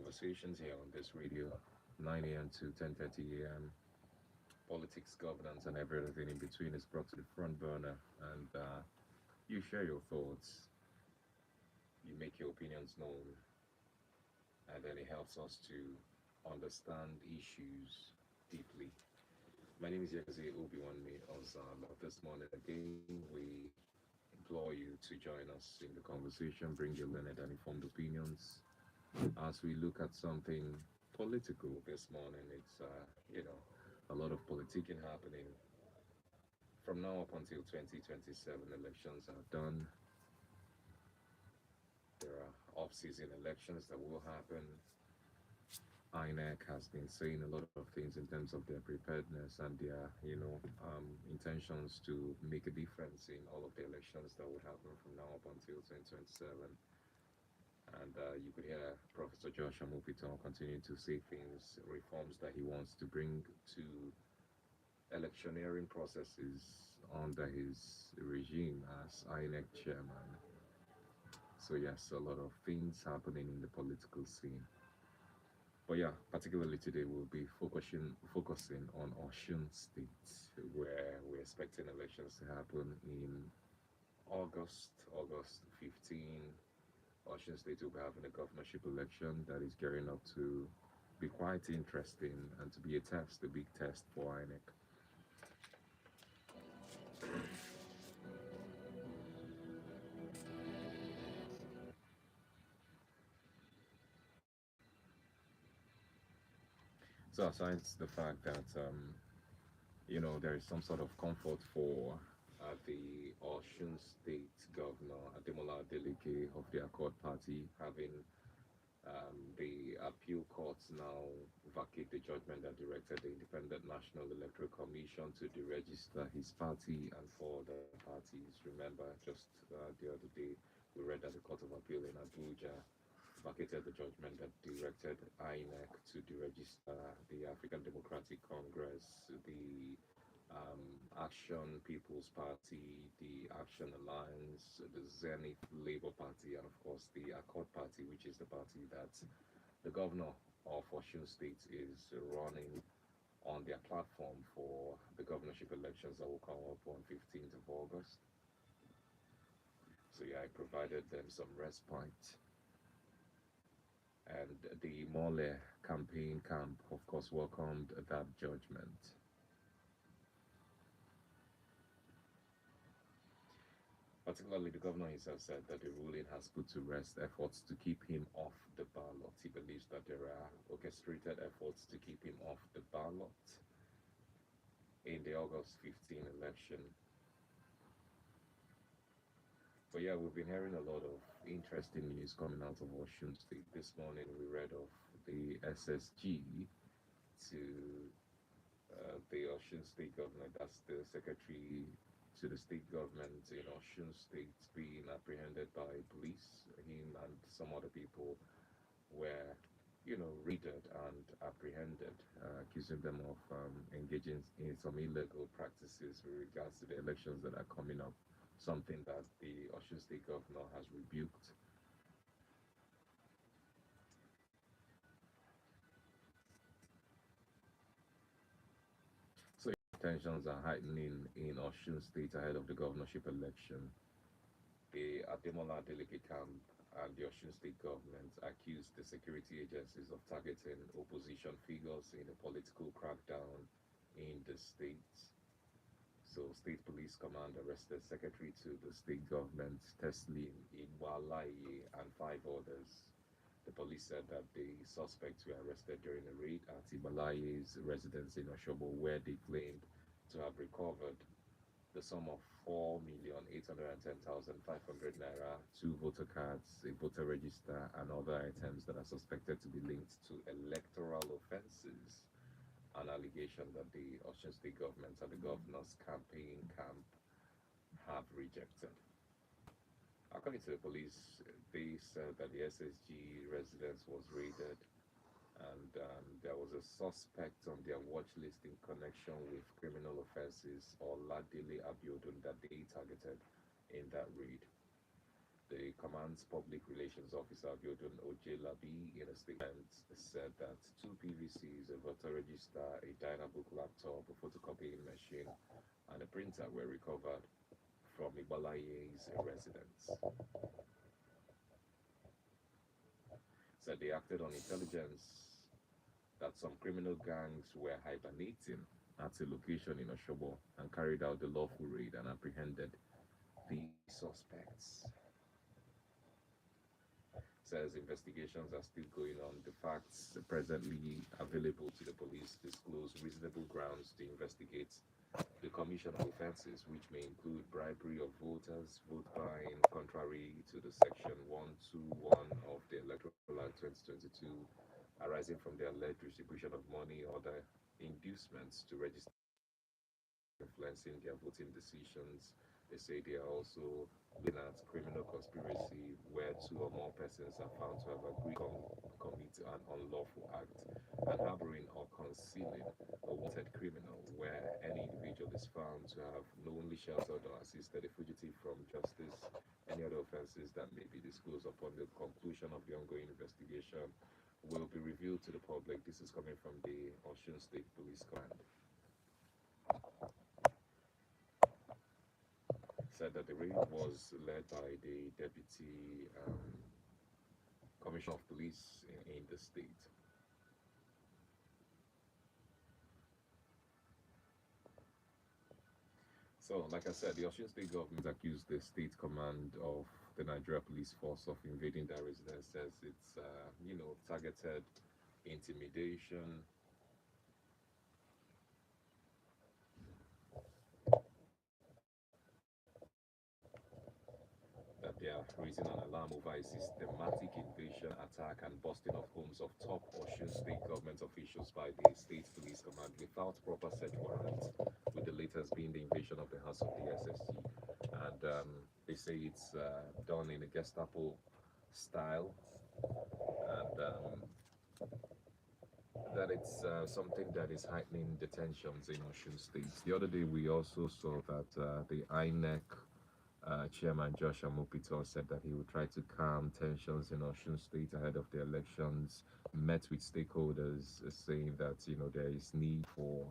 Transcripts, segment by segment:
conversations here on this radio, 9 a.m. to 10:30 a.m. Politics, governance, and everything in between is brought to the front burner, and you share your thoughts, you make your opinions known, and then it helps us to understand issues deeply. My name is Yakazi Obiwanmi Ozala. This morning again, we implore you to join us in the conversation, bring your learned and informed opinions as we look at something political this morning. It's, a lot of politicking happening from now up until 2027. Elections are done. There are off-season elections that will happen. INEC has been saying a lot of things in terms of their preparedness and their, intentions to make a difference in all of the elections that would happen from now up until 2027. And you could hear Professor Josh Amupito continuing to say things, reforms that he wants to bring to electioneering processes under his regime as INEC chairman. So yes, a lot of things happening in the political scene. But yeah, particularly today we'll be focusing on Osun State, where we're expecting elections to happen in August 15. Osun State will be having a governorship election that is gearing up to be quite interesting and to be a test, a big test for INEC. So aside the fact that there is some sort of comfort for the Osun State Governor Ademola Adeleke of the Accord Party having the appeal courts now vacate the judgment that directed the Independent National Electoral Commission to deregister his party and four other parties. Remember, just the other day, we read that the Court of Appeal in Abuja vacated the judgment that directed INEC to deregister the African Democratic Congress, the Action People's Party, the Action Alliance, the Zenith Labour Party, and of course the Accord Party, which is the party that the governor of Osun State is running on their platform for the governorship elections that will come up on 15th of August. So yeah, I provided them some respite. And the Mole campaign camp, of course, welcomed that judgment. Particularly, the governor himself said that the ruling has put to rest efforts to keep him off the ballot. He believes that there are orchestrated efforts to keep him off the ballot in the August 15 election. But yeah, we've been hearing a lot of interesting news coming out of Washington State. This morning, we read of the SSG to the Osun State government, that's the secretary to the state government in Osun State, being apprehended by police. Him and some other people were, raided and apprehended, accusing them of engaging in some illegal practices with regards to the elections that are coming up, something that the Osun State governor has rebuked. So tensions are heightening in Osun State ahead of the governorship election. The Ademola Adeleke camp and the Osun State government accused the security agencies of targeting opposition figures in a political crackdown in the state. So, State Police Command arrested Secretary to the state government, Teslim Iwalaye, and five others. The police said that the suspects were arrested during a raid at Ibalaye's residence in Oshobo, where they claimed to have recovered the sum of 4,810,500 naira, two voter cards, a voter register, and other items that are suspected to be linked to electoral offences. An allegation that the Osun State government and the governor's campaign camp have rejected. According to the police, they said that the SSG residence was raided and there was a suspect on their watch list in connection with criminal offenses or Ladili Abiodun that they targeted in that raid. The Command's public relations officer, Biodun Ojelabi, in a statement said that two PVCs, a voter register, a Dynabook laptop, a photocopying machine, and a printer were recovered from Ibalaye's residence. Said they acted on intelligence that some criminal gangs were hibernating at a location in Oshobo and carried out the lawful raid and apprehended the suspects. Says investigations are still going on. The facts presently available to the police disclose reasonable grounds to investigate the commission of offences, which may include bribery of voters, vote buying, contrary to the section 121 of the Electoral Act 2022, arising from the alleged distribution of money or the inducements to register influencing their voting decisions. They say they are also looking at criminal conspiracy where two or more persons are found to have agreed to commit an unlawful act and harboring or concealing a wanted criminal where any individual is found to have knowingly sheltered or assisted a fugitive from justice. Any other offences that may be disclosed upon the conclusion of the ongoing investigation will be revealed to the public. This is coming from the Osun State Police Command. Said that the raid was led by the Deputy Commissioner of Police in the state. So, like I said, the Osun State government accused the state command of the Nigeria Police Force of invading their residence. Says it's, targeted intimidation, that they are raising an alarm over a systematic invasion, attack, and busting of homes of top Osun State government officials by the State Police Command without proper search warrants, with the latest being the invasion of the house of the SSG. And they say it's done in a Gestapo style, and that it's something that is heightening the tensions in Osun State. The other day, we also saw that the INEC Chairman Josh Amopito said that he would try to calm tensions in Osun State ahead of the elections, met with stakeholders saying that, there is need for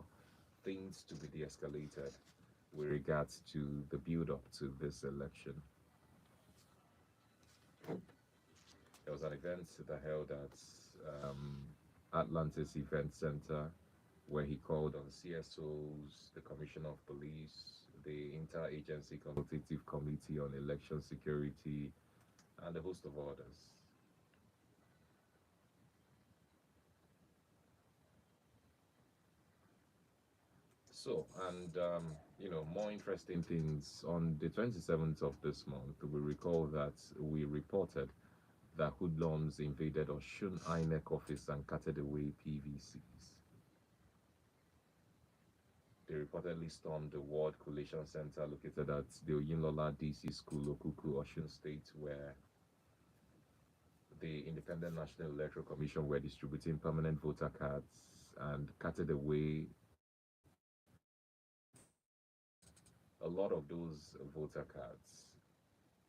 things to be de-escalated with regards to the build-up to this election. There was an event that held at Atlantis Event Center where he called on CSOs, the Commissioner of Police, the Interagency Consultative Committee on Election Security, and a host of others. So, and more interesting things on the 27th of this month, we recall that we reported that hoodlums invaded Osun INEC office and carted away PVCs. They reportedly stormed the Ward Collation Center located at the Oyinlola DC School, Okuku, Osun State, where the Independent National Electoral Commission were distributing permanent voter cards and carted away a lot of those voter cards.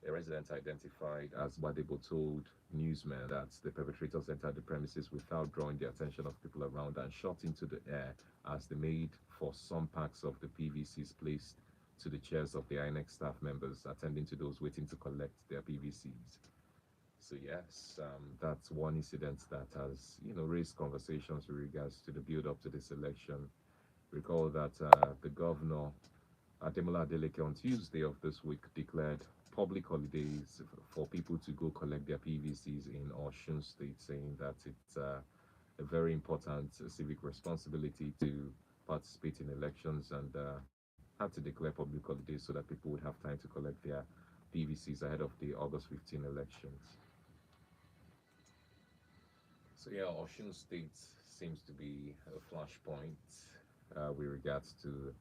A resident identified as Badebo told newsmen that the perpetrators entered the premises without drawing the attention of people around and shot into the air as they made for some packs of the PVCs placed to the chairs of the INEC staff members attending to those waiting to collect their PVCs. So yes, that's one incident that has, raised conversations with regards to the build-up to this election. Recall that the governor Ademola Adeleke on Tuesday of this week declared public holidays for people to go collect their PVCs in Osun State, saying that it's a very important civic responsibility to participate in elections and had to declare public holidays so that people would have time to collect their PVCs ahead of the August 15 elections. So yeah, Osun State seems to be a flashpoint with regards to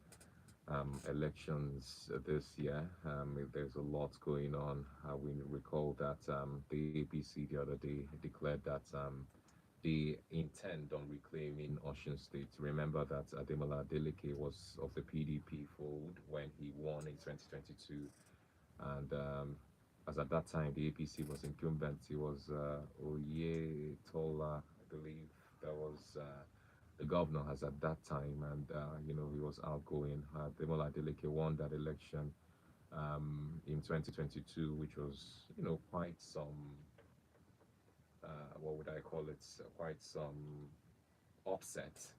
elections this year. There's a lot going on. We recall that the APC the other day declared that they intend on reclaiming Osun State. Remember that Ademola Adeleke was of the PDP fold when he won in 2022, and as at that time the APC was incumbent. It was Oyetola, I believe, that was the governor as at that time, and he was outgoing. Demola Adeleke won that election in 2022, which was quite some what would I call it? Quite some upset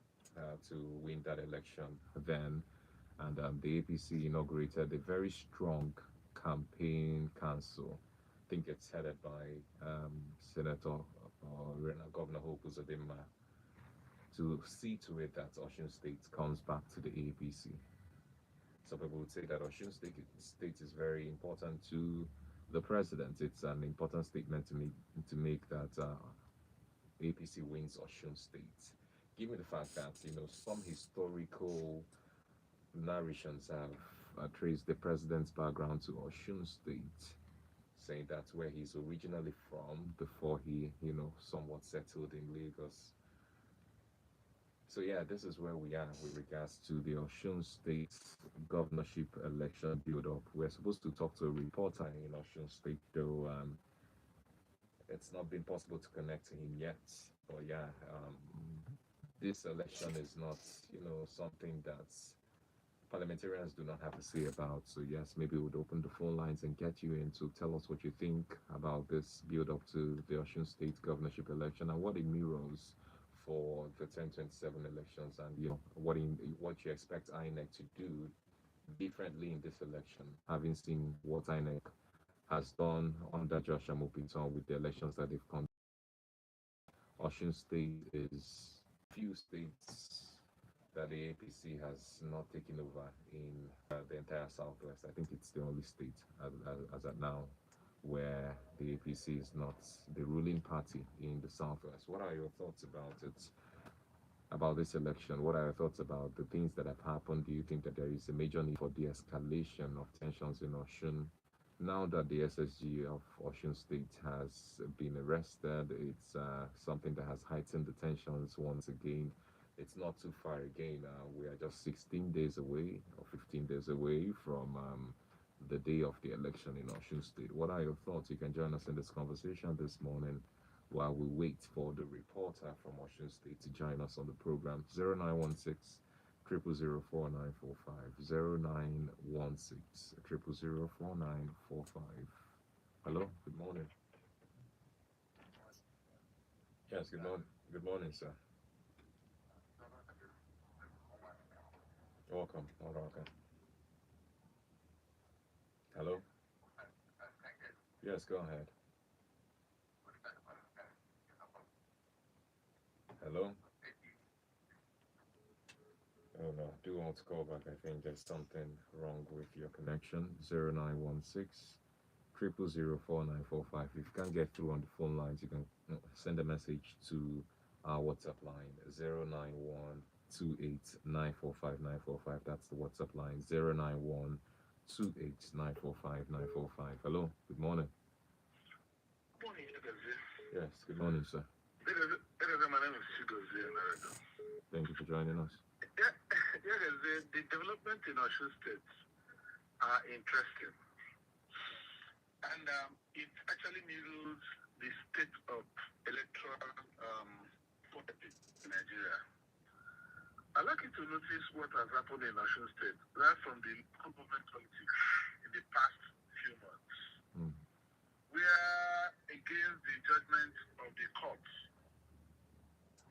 to win that election then. And the APC inaugurated a very strong campaign council. I think it's headed by Senator Governor Hope Uzodinma to see to it that Osun State comes back to the APC. Some people would say that State is very important to the president. It's an important statement to make that APC wins Osun State. Given the fact that some historical narrations have traced the president's background to Osun State, saying that's where he's originally from before he somewhat settled in Lagos. So yeah, this is where we are with regards to the Osun State governorship election build-up. We're supposed to talk to a reporter in Osun State, though it's not been possible to connect to him yet. But yeah, this election is not, something that's parliamentarians do not have to say about. So yes, maybe we'd open the phone lines and get you in to tell us what you think about this build-up to the Osun State governorship election and what it mirrors for the 2027 elections, and what you expect INEC to do differently in this election, having seen what INEC has done under Joshua Mopinton with the elections that they've conducted. Osun State is few states that the APC has not taken over in the entire Southwest. I think it's the only state as at now where the APC is not the ruling party in the Southwest. What are your thoughts about it? About this election? What are your thoughts about the things that have happened? Do you think that there is a major need for de-escalation of tensions in Osun? Now that the SSG of Osun State has been arrested, it's something that has heightened the tensions once again. It's not too far again. We are just 16 days away or 15 days away from the day of the election in Osun State. What are your thoughts? You can join us in this conversation this morning while we wait for the reporter from Osun State to join us on the program. 0916 0004945 0916 0004945. Hello, good morning. Yes, good morning. Good morning, sir. Welcome. Welcome. Hello. Yes, go ahead. Hello. Oh no, do want to call back. I think there's something wrong with your connection. 0916 0004945. If you can't get through on the phone lines, you can send a message to our WhatsApp line 09128945945. That's the WhatsApp line 09128945945. Hello, good morning. Morning, Chigozie. Yes, good morning, sir. My name is Chigozie. Thank you for joining us. Yeah, the development in Osun State are interesting. And it actually mirrors the state of electoral politics in Nigeria. I'd like you to notice what has happened in Osun State right from the local government politics in the past few months. Mm. We are against the judgment of the courts.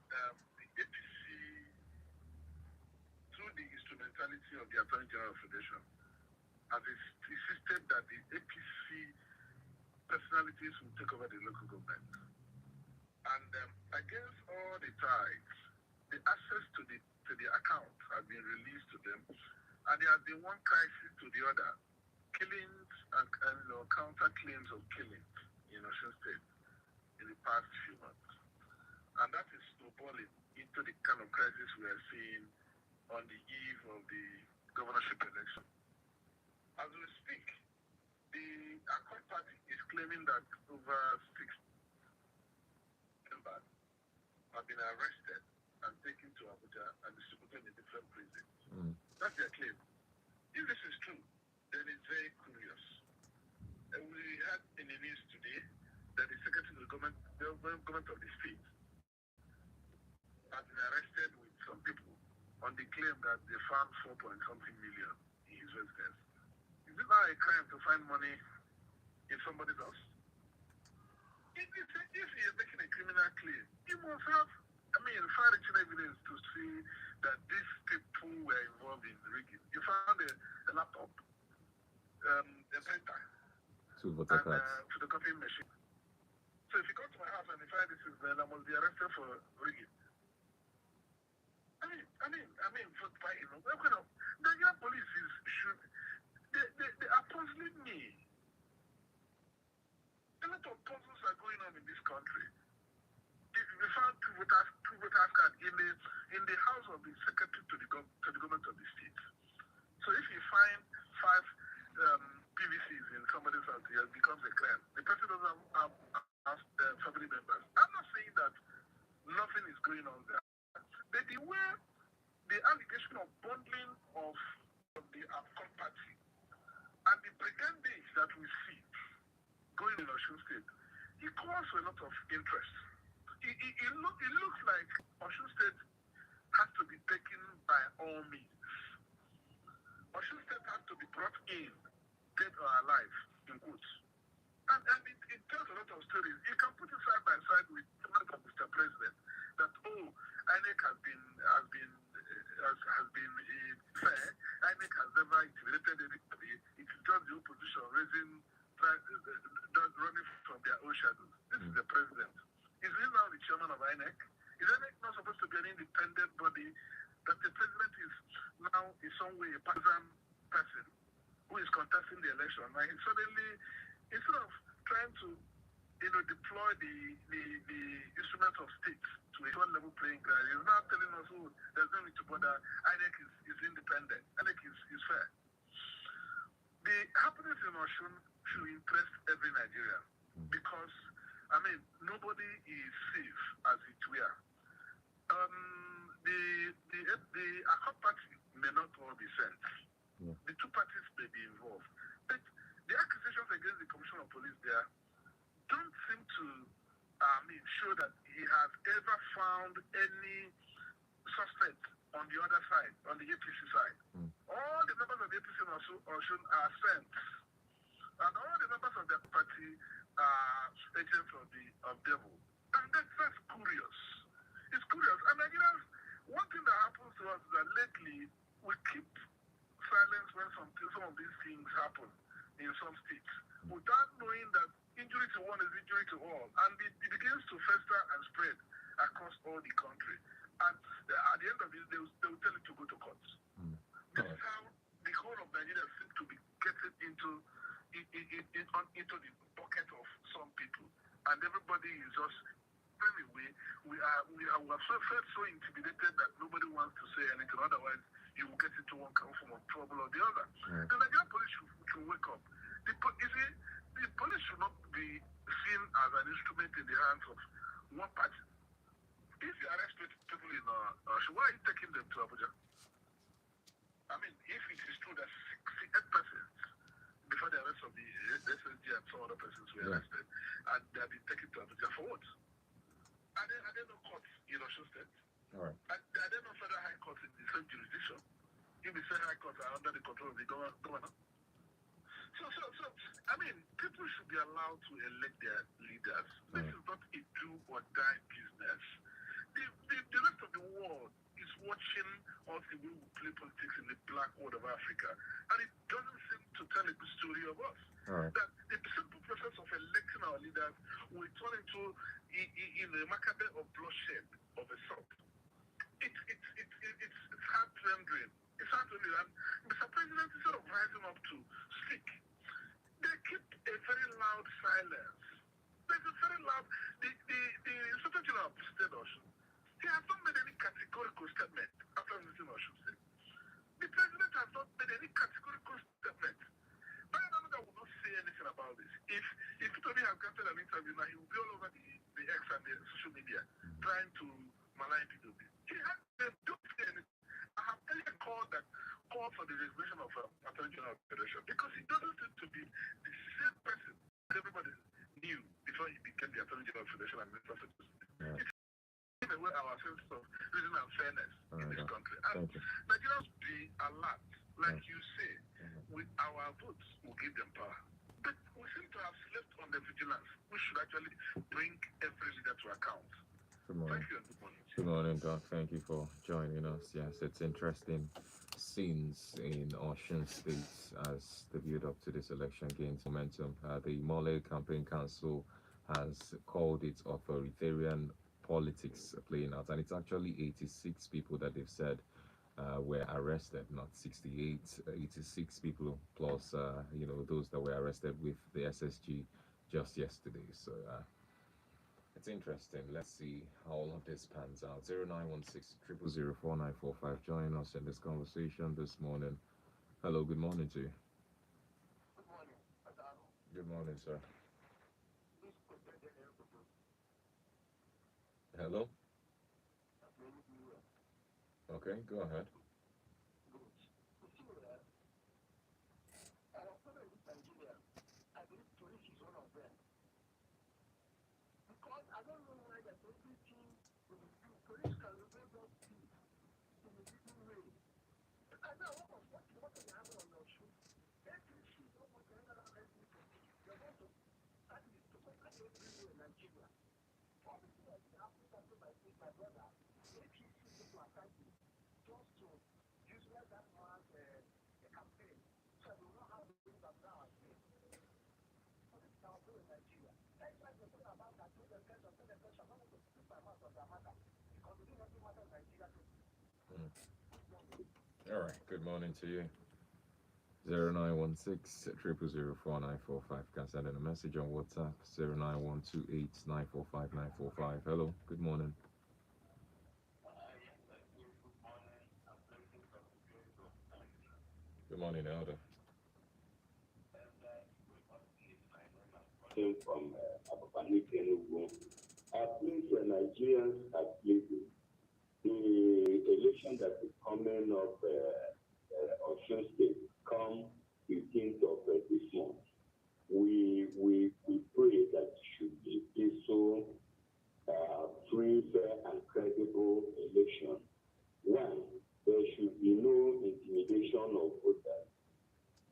The APC, through the instrumentality of the Attorney General of Federation, has insisted that the APC personalities will take over the local government. And against all the ties, the access to the account has been released to them, and there has been one crisis to the other, killings and counter claims of killings in Osun State in the past few months. And that is snowballing into the kind of crisis we are seeing on the eve of the governorship election. As we speak, the Accord Party is claiming that over 6 members have been arrested and taken to Abuja and distributed in different prisons. Mm. That's their claim. If this is true, then it's very curious. we had in the news today that the secretary of the government of the state has been arrested with some people on the claim that they found 4 point something million in his residence. Is it now a crime to find money in somebody's house? If he is making a criminal claim, he must have, far-reaching evidence to see that these people were involved in rigging. You found a laptop, a printer, Two voter and cards. photocopying machine. So if you come to my house and you find this is then I must be arrested for rigging. For fighting. What kind of Nigerian police should they are puzzling me. A lot of puzzles are going on in this country. They found two voters card in the house of the secretary to the government of the state. So if you find five PVCs in somebody's house, it becomes a crime. The person doesn't have family members. I'm not saying that nothing is going on there. But the allegation of bundling of the AFCON party and the brigandage that we see going in Osun State, it calls for a lot of interest. It looks like Osun State has to be taken by all means. Osun State has to be brought in, dead or alive, in quotes. And it tells a lot of stories. You can put it side by side with the statement of Mr. President that INEC has been fair. INEC has never intimidated anybody. It is just the opposition running from their own shadows. This is the president. Is he now the chairman of INEC? Is INEC not supposed to be an independent body? That the president is now in some way a partisan person who is contesting the election. And suddenly, instead of trying to deploy the instruments of state to a one level playing ground, he's now telling us, there's no need to bother. INEC is independent. INEC is fair. The happenings in Osun should interest every Nigerian because, nobody is safe as it were. The ACOT party may not all be sent. Yeah. The two parties may be involved. But the accusations against the Commissioner of Police there don't seem to show that he has ever found any suspect on the other side, on the APC side. All the members of the APC in Osun are sent. And all the members of their party are agents of devil. And that's curious. It's curious. And Nigerians, one thing that happens to us is that lately we keep silence when some of these things happen in some states without knowing that injury to one is injury to all. And it begins to fester and spread across all the country. And at the end of it, they will tell you to go to court. This is how the whole of Nigeria seems to be getting into the bucket of some people. And everybody is just, anyway, we are felt so intimidated that nobody wants to say anything. Otherwise, you will get into one kind of form of trouble or the other. The Nigerian police should wake up. The police should not be seen as an instrument in the hands of one party. If you arrest people in why are you taking them to Abuja? If it is true that 68 persons before the arrest of the SSG and some other persons were arrested, and they have been taken to Abuja for what? Are there no courts in Osun State? All right. Are there no federal high courts in the same jurisdiction? If the federal high courts are under the control of the governor? People should be allowed to elect their leaders. This is not a do or die business. The rest of the world is watching us the way we play politics in the black world of Africa. And it doesn't seem to tell a good story of us. Right. That the simple process of electing our leaders will turn into a macabre of bloodshed of a sort. It's heart-rending. It's heart-rending. And Mr. President, instead of rising up to speak, they keep a very loud silence. There's a very loud. The Inspector General of State Osun, he has not made any categorical statement after visiting Osun State. The president has not made any categorical statement. But I know that will not say anything about this. If Tony has granted an interview now, he will be all over the X and the social media trying to malign PW. He has don't say anything. I have earlier call for the resignation of Attorney General of the Federation because he doesn't seem to be the same person that everybody knew before he became the Attorney General of the Federation and Minister of Justice. Right. It takes away our sense of reason and fairness in this country. And Nigerians be alert, like you say, with our votes will give them power. But we seem to have slept on the vigilance. We should actually bring every leader to account. Good morning. Thank you and good morning. Good morning, Doc. Thank you for joining us. Yes, it's interesting scenes in Ocean State as the build up to this election gains momentum. The Mole Campaign Council has called it authoritarian politics playing out, and it's actually 86 people that they've said were arrested, not 68, 86 people plus, those that were arrested with the SSG just yesterday. So, it's interesting. Let's see how all of this pans out. 0916 Join us in this conversation this morning. Hello, good morning to you. Good morning, Adamo. Good morning, sir. Hello? Okay, go ahead. I don't know why the police can remove those things in a different way. I know what can happen on your shoe. APC don't want to enter that APC. They want to that is to conquer everywhere in Nigeria. Obviously, I have to talk to my brother. APC need to attack me just to utilize that man's campaign. So we will not have to bring them down again. So this is our goal in Nigeria. Next time they talk about that, do the best of the best. I'm not going to speak my mouth on their matter because we do nothing matter in Nigeria. All right, good morning to you. 0916 0004945. Can send in a message on WhatsApp 09128945945. Hello, good morning. Good morning, Elder. From Enugu. Please, Nigerians are pleasing. The election that is coming up Ocean State come 15th of this month. We pray that it should be peaceful, free, fair, and credible election. One, there should be no intimidation of voters.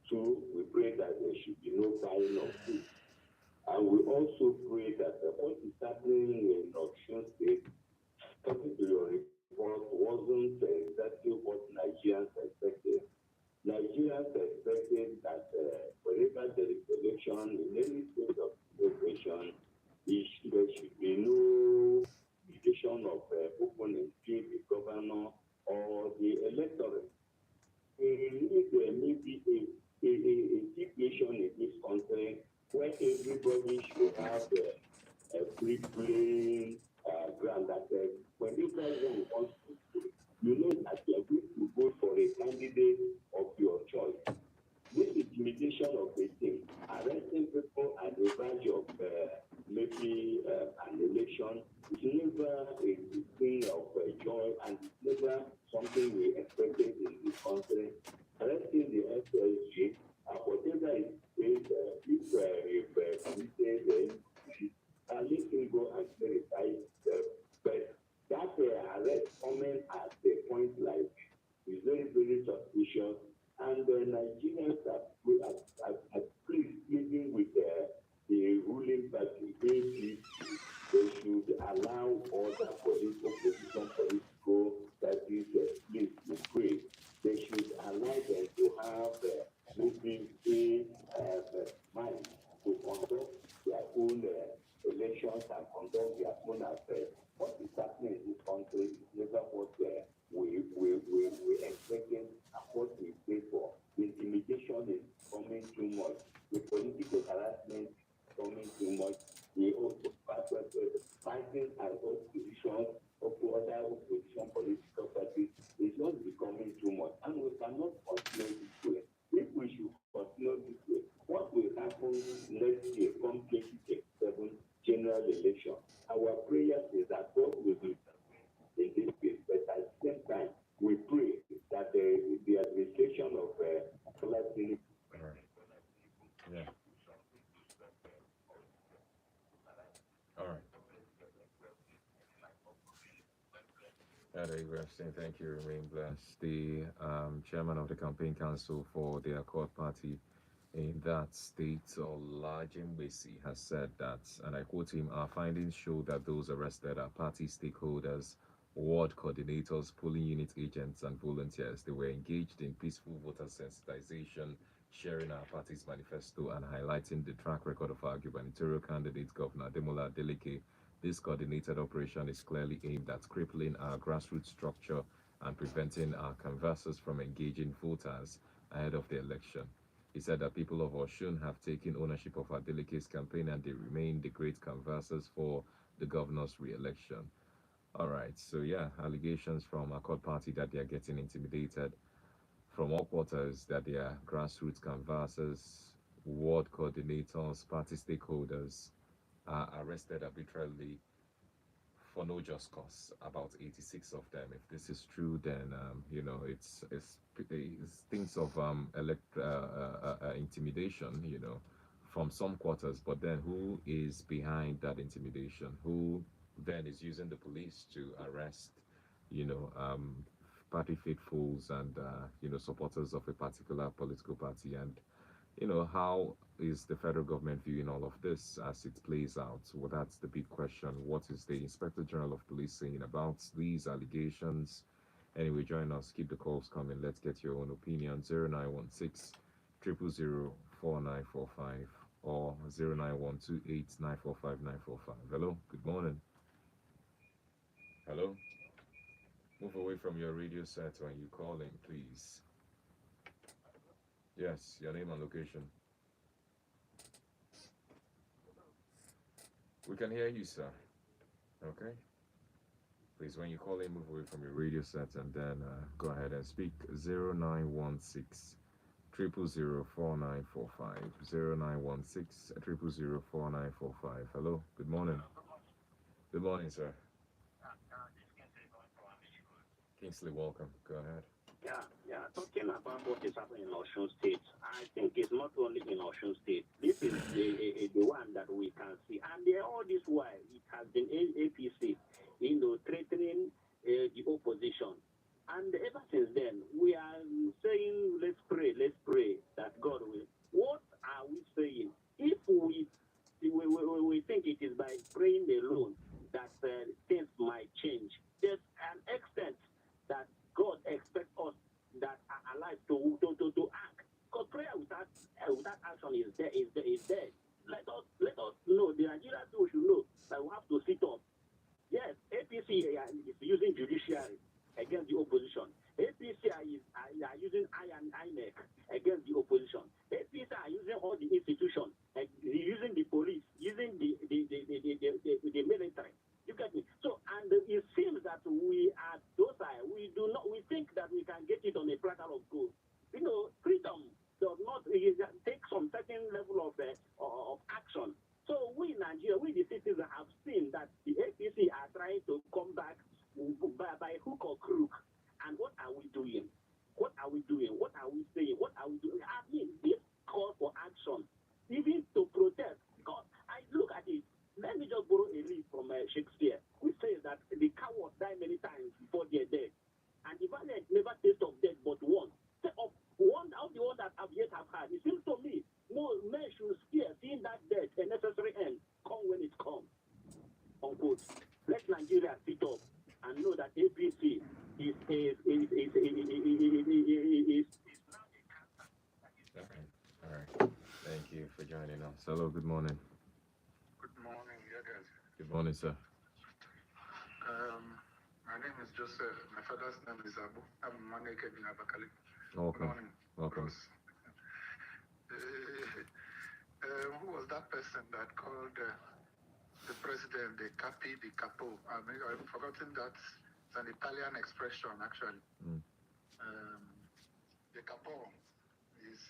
Two, we pray that there should be no buying of food. And we also pray that what is happening in Ocean State, according to your report, wasn't exactly what Nigerians expected. Nigerians expected that whenever there is election, in any state of election, there should be no indication of opponent, be the governor or the electorate. We need maybe a situation in this country where everybody should have a free playing ground that whenever one wants to vote, you know that you are going to vote for a candidate of your choice. This intimidation of a thing, arresting people at the verge of maybe an election, is never a thing of joy and it's never something we expected in this country. Arresting the SLG, whatever it is, if committed, let him go and clarify. But that arrest coming at a point like is very, very suspicious. And the Nigerians are pleasing with the ruling party, APC. They should allow other political parties, please, to pray. They should allow them to have maybe a mind to conduct their own elections and conduct their own affairs. What is happening in this country is never what we expected and what we pray for. The intimidation is coming too much. The political harassment is coming too much. The fighting and opposition of other opposition political parties is not becoming too much. And we cannot continue this way. If we should continue this way, what will happen next year, come 2027 general election? Our prayer is that God will do something in this case, but at the same time, we pray that the Eddie Grafstein, thank you. Remain blessed. The chairman of the campaign council for the Accord Party in that state, Olajim Wesi, has said that, and I quote him, our findings show that those arrested are party stakeholders, ward coordinators, polling unit agents, and volunteers. They were engaged in peaceful voter sensitization, sharing our party's manifesto, and highlighting the track record of our gubernatorial candidate, Governor Demola Adeleke. This coordinated operation is clearly aimed at crippling our grassroots structure and preventing our canvassers from engaging voters ahead of the election. He said that people of Oshun have taken ownership of Adeleke's campaign and they remain the great canvassers for the governor's re-election. All right, so yeah, allegations from Accord Party that they are getting intimidated from all quarters, that they are grassroots canvassers, ward coordinators, party stakeholders are arrested arbitrarily for no just cause. About 86 of them. If this is true, then it's things of intimidation, from some quarters. But then, who is behind that intimidation? Who then is using the police to arrest, you know, party faithfuls and supporters of a particular political party? And how is the federal government viewing all of this as it plays out? Well, that's the big question. What is the Inspector General of Police saying about these allegations? Anyway, join us. Keep the calls coming. Let's get your own opinion. 0916 000 4945 or 09128945945. Hello, good morning. Hello. Move away from your radio set when you calling, please. Yes, your name and location. We can hear you, sir. Okay. Please, when you call in, move away from your radio set and then go ahead and speak. 0916 0004945. 0916 0004945. Hello. Good morning. Good morning, sir. Kingsley, welcome. Go ahead. Yeah. Talking about what is happening in Osun State, I think it's not only in Osun State. This is the one that we can see. And all this while, it has been APC, threatening the opposition. And ever since then, we are saying, let's pray that God will. What are we saying? If we think it is by praying alone that things might change, there's an extent that God expects us that are alive to act. Because prayer without action is dead. Let us know. The Nigerian people should know that we have to sit up. Yes, APC is using judiciary against the opposition. APC are using INEC against the opposition. APC are using all the institutions, using the police, using the military. You get me? So, and it seems that we are docile. We think that we can get it on a platter of gold. Freedom does not take some certain level of action. So we in Nigeria, we the citizens have seen that the APC are trying to come back by hook or crook. And what are we doing? What are we doing? What are we saying? What are we doing? I mean, this call for action, even to protest. God, I look at it. Let me just borrow a leaf from Shakespeare, who says that the cowards die many times before they're dead. And the valiant never taste of death but one. Of the one that have yet have had. It seems to me, more men should fear seeing that death, a necessary end, come when it comes. Unquote. Let Nigeria sit up and know that APC is Okay. All right. Thank you for joining us. Hello, good morning. Good morning, yeah, guys. Good morning, sir. My name is Joseph. My father's name is Abu. I'm Maneke in Abakali. Welcome. Good morning. Welcome. Who was that person that called the president the capi, the capo? I mean, I've forgotten that. It's an Italian expression, actually. The capo is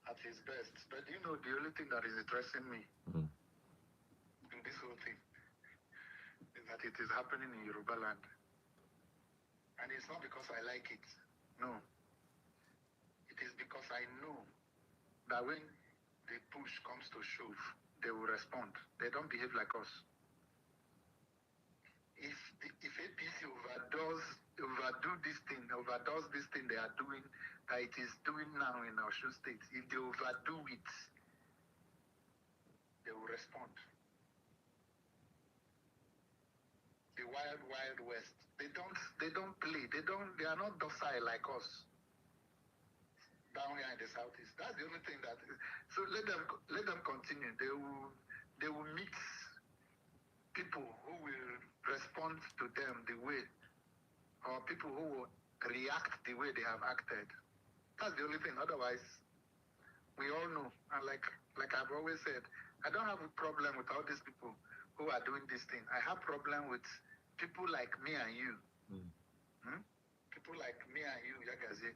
at his best. But the only thing that is interesting me in this whole thing is that it is happening in Yoruba land. And it's not because I like it. No. It is because I know that when the push comes to shove, they will respond. They don't behave like us. If APC overdoes this thing they are doing, that it is doing now in Osun State. If they overdo it, they will respond. The wild, wild west. They don't play. They are not docile like us down here in the southeast. That's the only thing that is. So let them continue. They will mix people who will respond to them the way, or people who will react the way they have acted. That's the only thing. Otherwise, we all know. And like I've always said, I don't have a problem with all these people who are doing this thing. I have problem with people like me and you. People like me and you, Yagazi,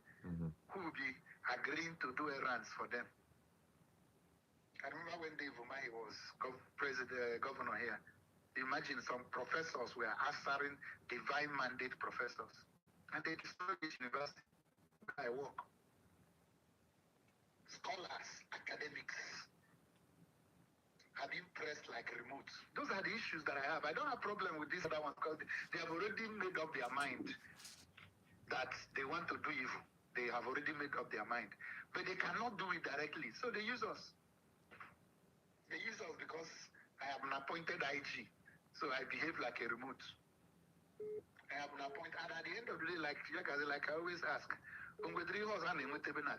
who will be agreeing to do errands for them. I remember when Dave Umai was governor here. Imagine some professors were answering divine mandate professors. And they destroyed this university where I work. Scholars, academics have been pressed like remote. Those are the issues that I have. I don't have problem with these other ones because they have already made up their mind that they want to do evil. They have already made up their mind. But they cannot do it directly. So they use us. They use us because I am an appointed IG. So I behave like a remote. I have an appointed, and at the end of the day, like I always ask,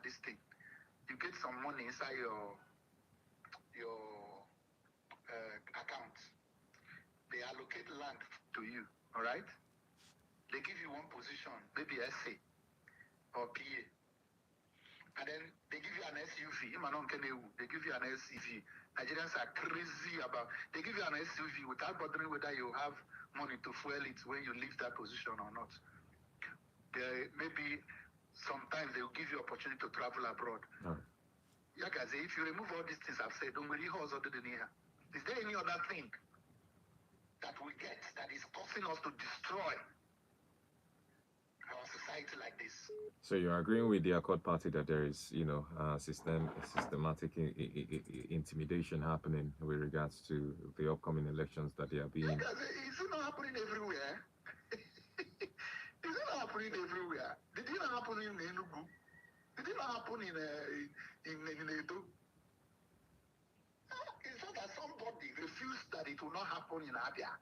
this thing, you get some money inside your account. They allocate land to you, all right? They give you one position, maybe SA or PA. And then they give you an SUV. They give you an SUV. Nigerians are crazy about. They give you an SUV without bothering whether you have money to fuel it when you leave that position or not. Maybe sometimes they will give you opportunity to travel abroad. Yakaze, if you remove all these things I've said, is there any other thing that we get that is causing us to destroy our society like this? So you're agreeing with the Accord Party that there is, systematic intimidation happening with regards to the upcoming elections that they are being. Is it not happening everywhere? Is it not happening everywhere? Did it not happen in Enugu? Did it not happen in Edo? It's not that somebody refused that it will not happen in Abia.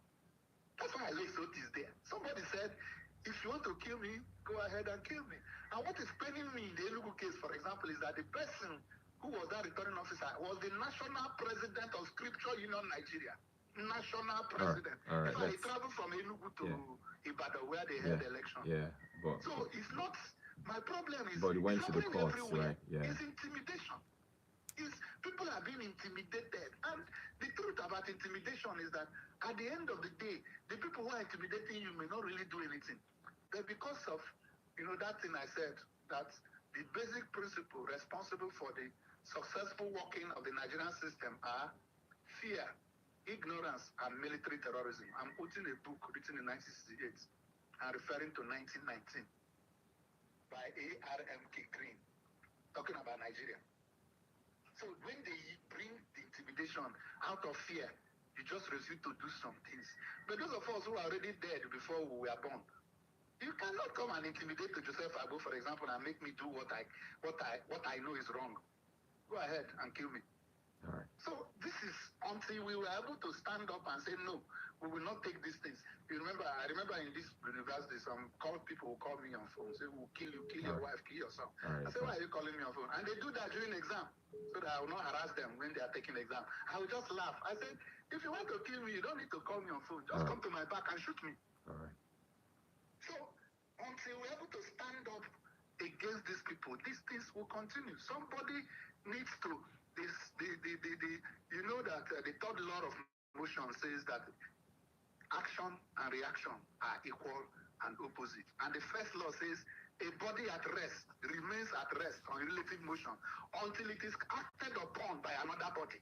That's why I left notice there. Somebody said, if you want to kill me, go ahead and kill me. And what is paining me in the Enugu case, for example, is that the person who was that returning officer was the national president of Scripture Union Nigeria. National president. All right, he traveled from Enugu to Ibadan where they held the election. So it's not, my problem is, but it went to the courts, everywhere. right? Yeah. It's intimidation. People are being intimidated. And the truth about intimidation is that at the end of the day, the people who are intimidating you may not really do anything. But because of, that thing I said, that the basic principle responsible for the successful working of the Nigerian system are fear, ignorance, and military terrorism. I'm quoting a book written in 1968 and referring to 1919 by A.R.M.K. Green, talking about Nigeria. So when they bring the intimidation out of fear, you just refuse to do some things. But those of us who are already dead before we were born, you cannot come and intimidate Joseph Ago, for example, and make me do what I know is wrong. Go ahead and kill me. All right. So this is until we were able to stand up and say, no, we will not take these things. I remember in this university, some people will call me on phone, say, we'll kill you, kill your wife, kill yourself. Right, I say, why are you calling me on phone? And they do that during exam, so that I will not harass them when they are taking exam. I will just laugh. I said, if you want to kill me, you don't need to call me on phone. Just come to my back and shoot me. All right. So until we're able to stand up against these people, these things will continue. Somebody needs to, the third law of motion says that action and reaction are equal and opposite. And the first law says a body at rest remains at rest on relative motion until it is acted upon by another body.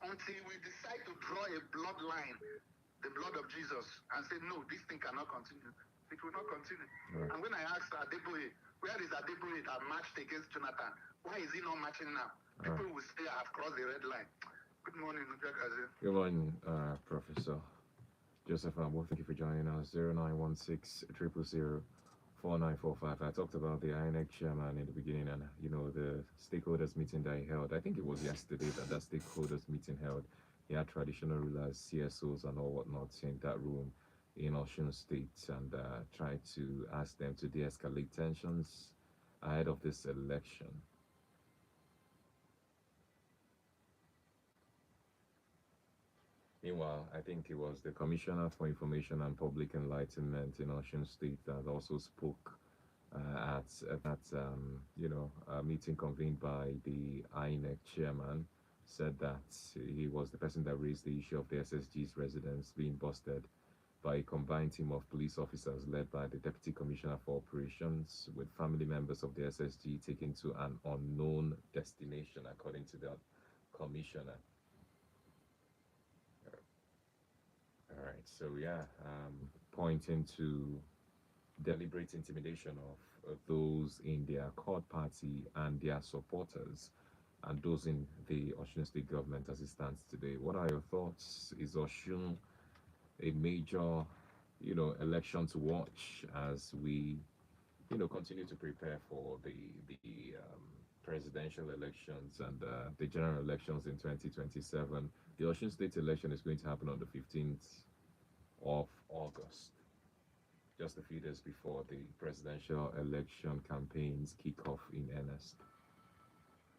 Until we decide to draw a bloodline, the blood of Jesus, and say, no, this thing cannot continue. It will not continue. Right. And when I asked Adeboye, where is Adeboye that matched against Jonathan? Why is he not matching now? People will say, I have crossed the red line. Good morning, Ujakazi. Good morning, Professor Joseph Abo, thank you for joining us. 0916 4945. I talked about the INEC chairman in the beginning and, the stakeholders meeting that he held. I think it was yesterday that stakeholders meeting held. He had traditional rulers, CSOs, and all whatnot in that room in Ocean State and tried to ask them to de escalate tensions ahead of this election. Meanwhile, I think it was the Commissioner for Information and Public Enlightenment in Ocean State that also spoke at that meeting convened by the INEC chairman. Said that he was the person that raised the issue of the SSG's residents being busted by a combined team of police officers led by the Deputy Commissioner for Operations, with family members of the SSG taken to an unknown destination, according to that commissioner. All right, so yeah, pointing to deliberate intimidation of those in their court party and their supporters and those in the Osun State government as it stands today. What are your thoughts? Is Osun a major, election to watch as we, continue to prepare for the presidential elections and the general elections in 2027? The Osun State election is going to happen on the 15th of August, just a few days before the presidential election campaigns kick off in earnest.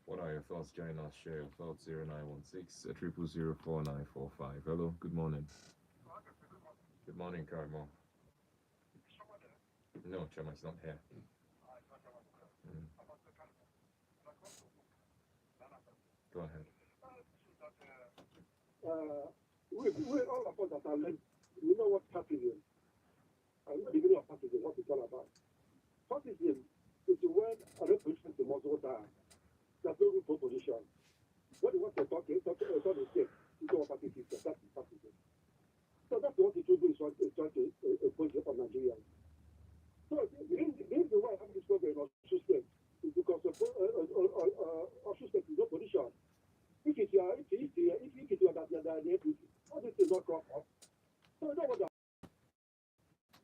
What are your thoughts? Join us, share your thoughts. 0916 0004945. Hello, good morning. Good morning, Karimo. No, Chama is not here. Mm, go ahead. We all of us that are led, we know what fascism, and the beginning of fascism, what it's all about. Fascism is when a revolution is most time. There's no room for opposition. When you want to talk, it's not a state. You don't want party system. That's fascism. So that's what it will do, is trying to impose it on Nigerians. So the reason why I have this problem in Osun State is because Osun State is no position. If it were that the APC, all this is not crop up. So they don't want that.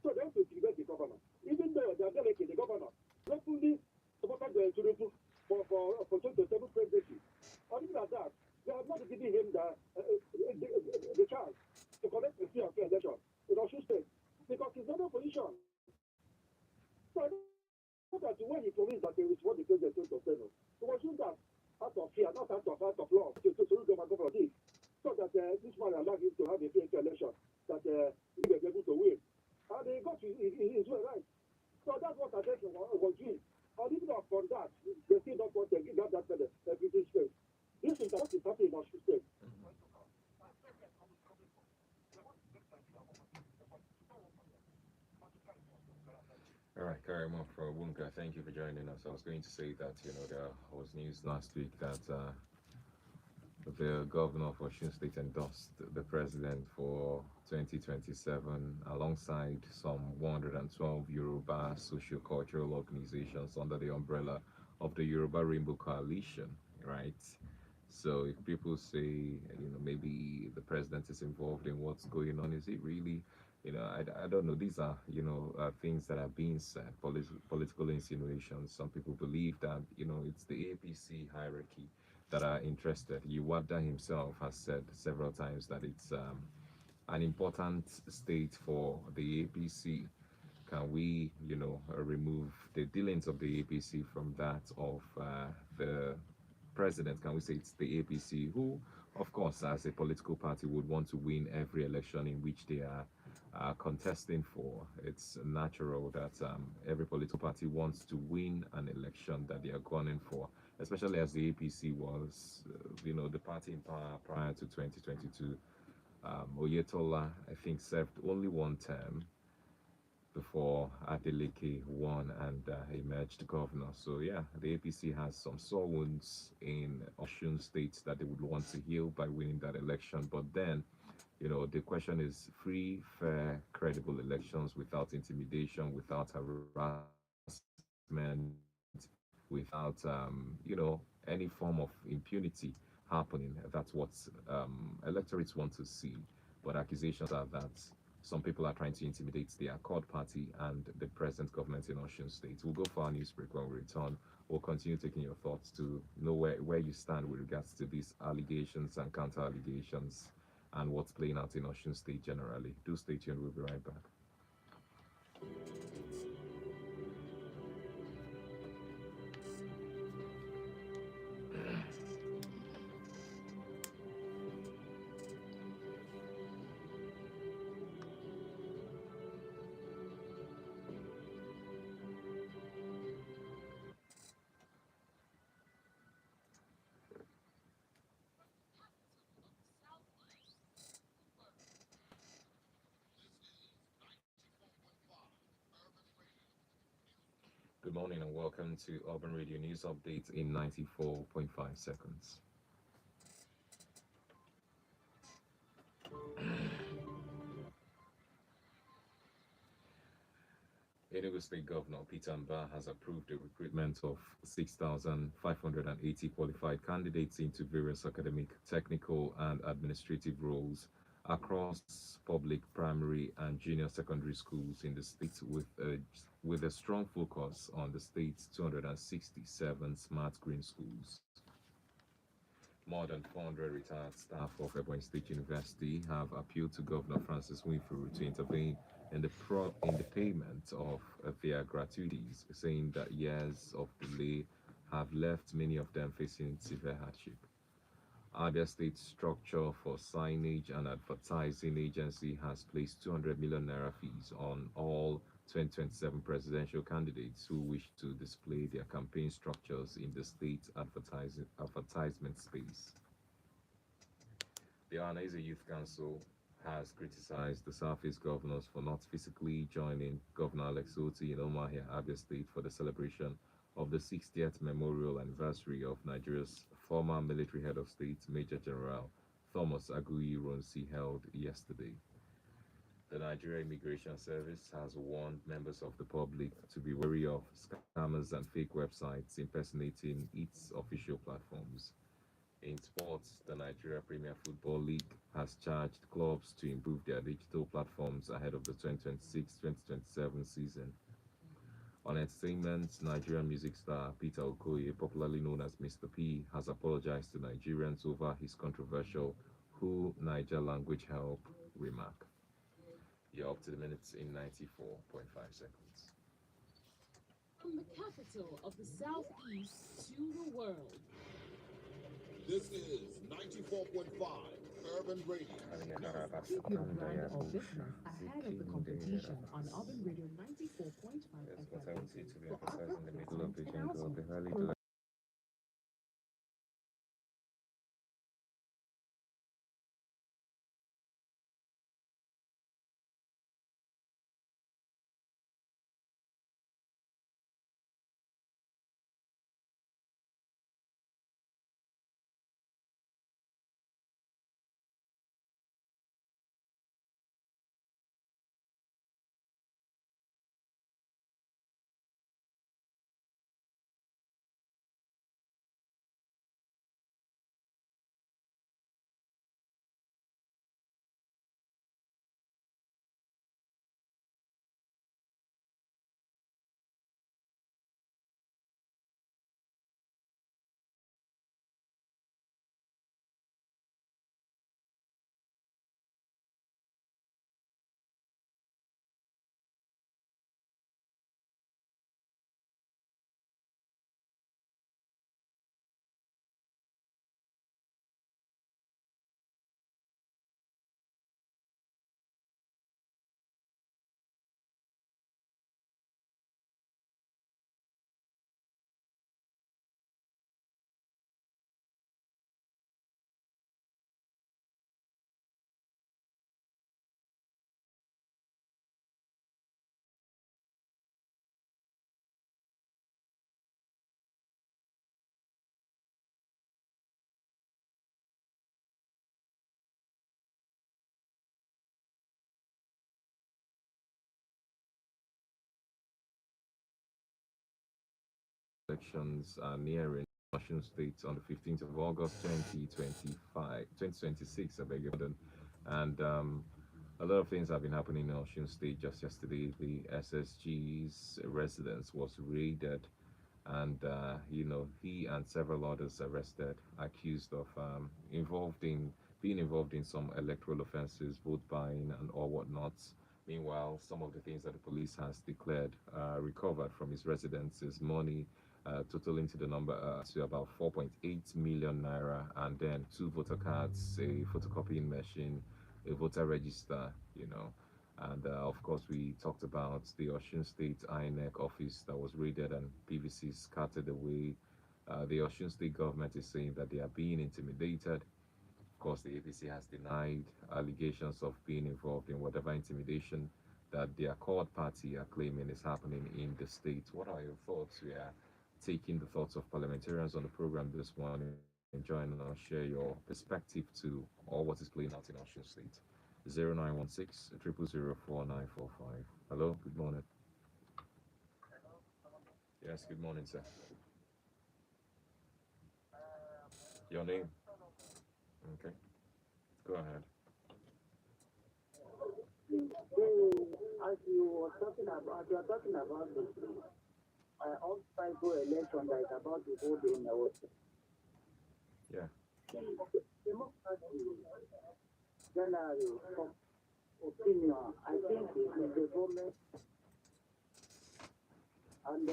So they have to prevent the governor. Even though they are delegating the governor, not fully supported the Tinubu for 2027 presidency. Other than that, they have not given him the chance to conduct a free and fair election in Osun State because he's not in opposition. So I know that when he promised that they will support the president in 2027, he was doing that out of fear, not out of love, to lose them and go for this. So that this man allowed him to have a free and fair election that he was able to win. And he got his way right. So that's what I think was doing. And even from that, they still don't want to give that everything space. This is what is happening in our state. All right, Karimo from Wunka, thank you for joining us. I was going to say that, there was news last week that the governor of Osun State endorsed the president for 2027 alongside some 112 Yoruba socio-cultural organizations under the umbrella of the Yoruba Rainbow Coalition, right? So if people say, maybe the president is involved in what's going on, is it really? I don't know. These are, things that are being said, political insinuations. Some people believe that, it's the APC hierarchy that are interested. Yuwada himself has said several times that it's an important state for the APC. Can we, remove the dealings of the APC from that of the president? Can we say it's the APC who, of course, as a political party, would want to win every election in which they are contesting for? It's natural that every political party wants to win an election that they are gunning for, especially as the APC was, the party in power prior to 2022. Oyetola, I think, served only one term before Adeleke won and emerged governor. So yeah, the APC has some sore wounds in Osun State that they would want to heal by winning that election. But then, the question is free, fair, credible elections without intimidation, without harassment, without, any form of impunity happening. That's what electorates want to see. But accusations are that some people are trying to intimidate the Accord Party and the present government in Osun State. We'll go for our news break. When we return, we'll continue taking your thoughts to know where you stand with regards to these allegations and counter allegations and what's playing out in Osun State generally. Do stay tuned. We'll be right back. Good morning and welcome to Urban Radio News Update in 94.5 seconds. Enugu State Governor Peter Mba has approved the recruitment of 6,580 qualified candidates into various academic, technical, and administrative roles across public, primary, and junior secondary schools in the state with a strong focus on the state's 267 smart green schools. More than 400 retired staff of Ebonyi State University have appealed to Governor Francis Winfrey to intervene in the payment of their gratuities, saying that years of delay have left many of them facing severe hardship. Abia State Structure for Signage and Advertising Agency has placed 200 million naira fees on all 2027 presidential candidates who wish to display their campaign structures in the state advertisement space. The Ohanese Youth Council has criticized the Southeast governors for not physically joining Governor Alex Oti in Omahia, Abia State, for the celebration of the 60th memorial anniversary of Nigeria's former military head of state, Major General Thomas Aguiyi Ironsi, held yesterday. The Nigeria Immigration Service has warned members of the public to be wary of scammers and fake websites impersonating its official platforms. In sports, the Nigeria Premier Football League has charged clubs to improve their digital platforms ahead of the 2026-2027 season. On entertainment, Nigerian music star Peter Okoye, popularly known as Mr. P, has apologized to Nigerians over his controversial Who Niger Language Help remark. You're up to the minutes in 94.5 seconds. From the capital of the Southeast to the world. This is 94.5 Urban Radio. Keep your brand or business ahead of the competition on Urban Radio 94.5 Yes, FM. what I would say to be For our emphasized in the middle of the and jingle, also the highly pro- elections are nearing Washington State on the 15th of August 2026, I beg your pardon. And A lot of things have been happening in Ocean State. Just yesterday, the SSG's residence was raided, and he and several others arrested, accused of involved in being involved in some electoral offenses, vote buying and all whatnot. Meanwhile, some of the things that the police has declared recovered from his residence is money, totaling to the number to about 4.8 million naira, and then two voter cards, a photocopying machine, a voter register, and of course, we talked about the Osun State INEC office that was raided and PVC scattered away. The Osun State government is saying that they are being intimidated. Of course, the APC has denied allegations of being involved in whatever intimidation that their court party are claiming is happening in the state. What are your thoughts? We are taking the thoughts of parliamentarians on the program this morning. Join us, share your perspective to all what is playing out in Osun State. 0916 0004945. Hello, good morning. Yes, good morning, sir. Your name? Okay, go ahead. As you are talking about the off-cycle election that is about to hold in our Yeah. democracy, generally, opinion, I think it is the government and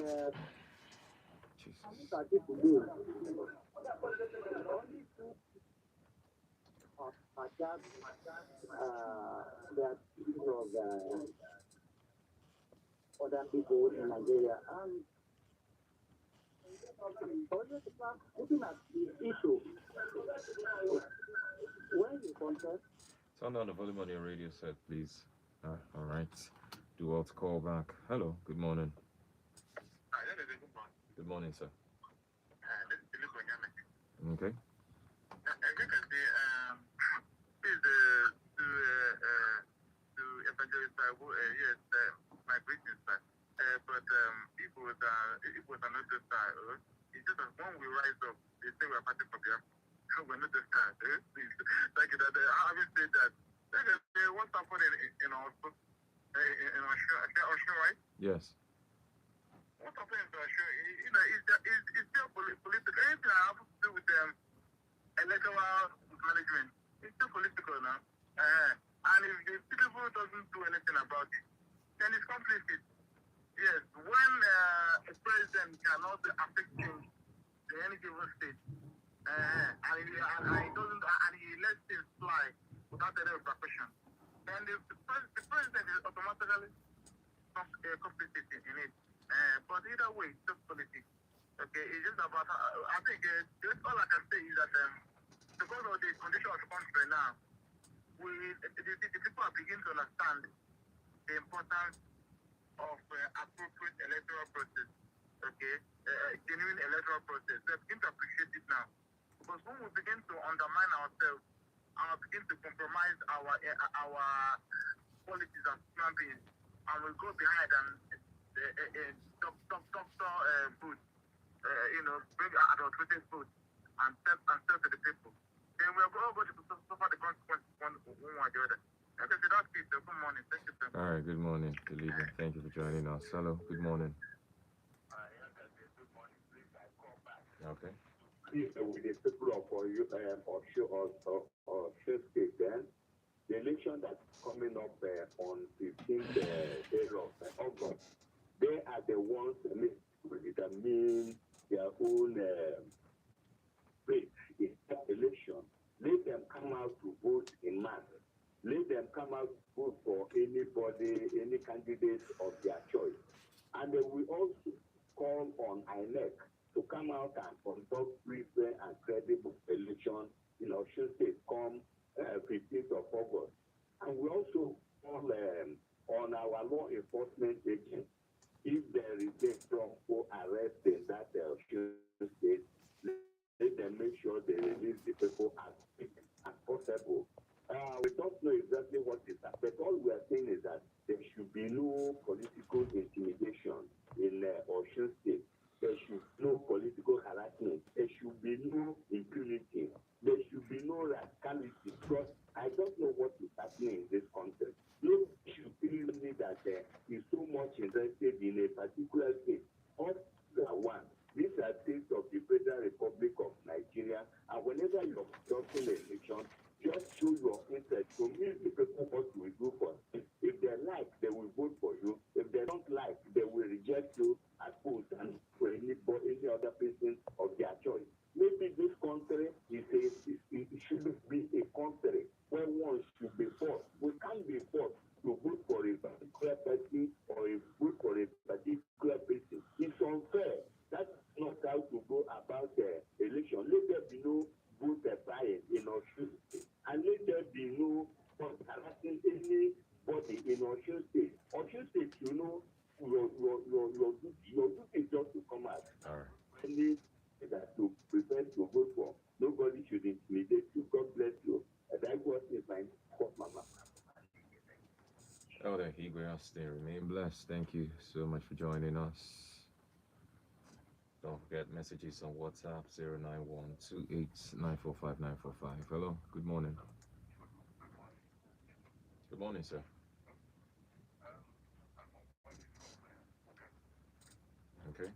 Jesus. that people do. Only two are that that of other people in Nigeria. And looking at the issue, when you contest, Turn down the volume on your radio set, please. All right. Do well to call back. Hello, good morning. Good morning, sir. Okay. Yes, my greetings, sir. But it was another star. It's just that when we rise up, they say we're parting from the we're not the star. Please, like that. Having said that, like I say, what's happening in Australia, right? Yes. What's happening in Australia? It's still political. Anything that has to do with electoral management, it's still political now. And if the people doesn't do anything about it, then it's complicit. Yes, when a president cannot affect things in any given state, and he doesn't, and he lets things fly without any repercussion, then the president is automatically complicit in it. But either way, it's just politics. Okay, it's just about. I think all I can say is that because of the condition of the country now, the people are beginning to understand the importance of appropriate electoral process, okay, genuine electoral process. They begin to appreciate it now. Because when we begin to undermine ourselves and begin to compromise our qualities as human beings, and we go behind and doctor food, bring adulterated food and sell to the people, then we are all going to suffer the consequences one way or the other. Okay, so that's it. Good morning. Thank you, sir. All right, good morning, the leader. Thank you for joining us. Hello, good morning. Okay. With the people of Osun State, then the election that's coming up on 15th day of August, they are the ones that determine their own fate in that election. Let them come out to vote in mass. Let them come out to vote for anybody, any candidate of their choice. And they will also call on INEC to come out and conduct free, fair, and credible election in Osun State come 15th of August. And we also call on our law enforcement agents, if there is a wrongful arrest in that Osun State, let them make sure they release the people as quick as possible. We don't know exactly what is that, but all we are saying is that there should be no political intimidation in Osun State. There should be no political harassment. There should be no impunity. There should be no radicality. Because I don't know what is happening in this country. much interested in a particular state. All one. These are states of the Federal Republic of Nigeria, and whenever you're conducting an election, just show your interest. Convince the people what you will do for them. If they like, they will vote for you. If they don't like, they will reject you and vote and for any other person of their choice. Maybe this country it shouldn't be a country where one should be forced. We can't be forced to vote for a particular party or a vote for a particular person. It's unfair. That's not how to go about the election. Let there be no vote bias in Osun State, and let there be no harassing anybody in Osun State. Osun State, your duty is just to come out. All right. Any that to prepare to vote for. Nobody should intimidate you. God bless you. And that was in my mama. Elder Higwe Austin, remain blessed. Thank you so much for joining us. Don't forget messages on WhatsApp 09128945945. Hello, good morning. Good morning, sir. Okay.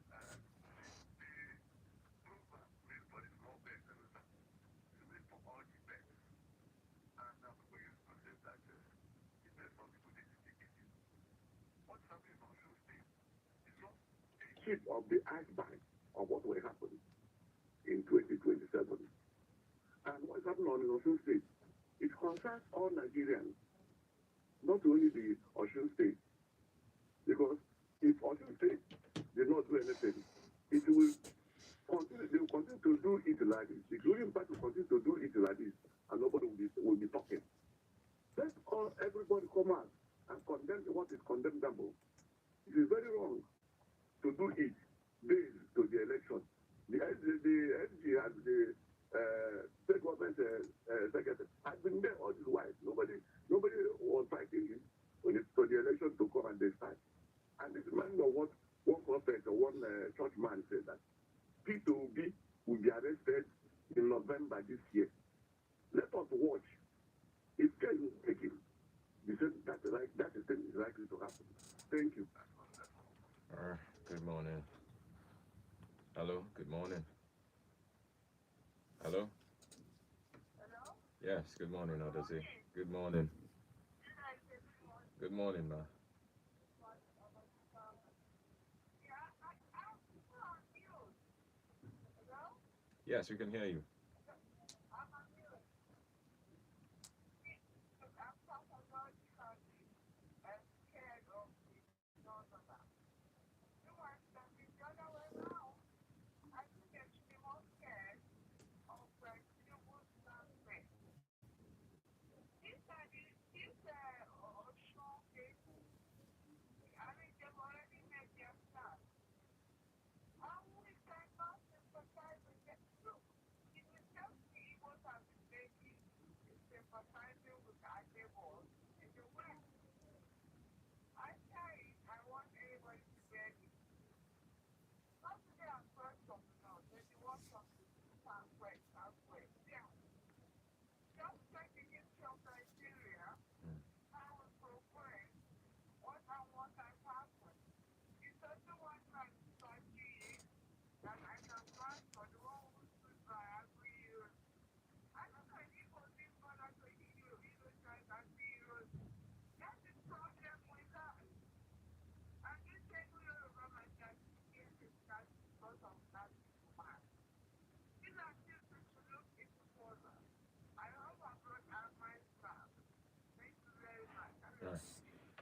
Tip of the iceberg of what will happen in 2027. And what's happening on Osun State, it concerns all Nigerians, not only the Osun State. Because if Osun State did not do anything, it will continue, they will continue to do it like this. The ruling party will continue to do it like this, and nobody will be talking. Let all everybody come out and condemn what is condemnable. It is very wrong to do it based to the election. The SG has the state government secretary has been there all this while. Nobody was fighting him when it's for the election to come and they start. And this reminds me of what one prophet or one church man said that P2B will be arrested in November this year. Let us watch. If care is taken, that thing is likely to happen. Thank you. All right. Good morning. Hello, good morning. Hello? Hello? Yes, good morning, Odazi. Good morning. Good morning, ma. Yes, we can hear you.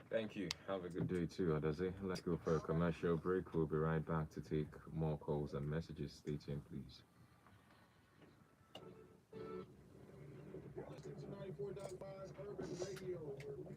Thank you. Have a good day too, Odazi. Let's go for a commercial break. We'll be right back to take more calls and messages. Stay tuned, please. Listening to 94.5 Urban Radio, where music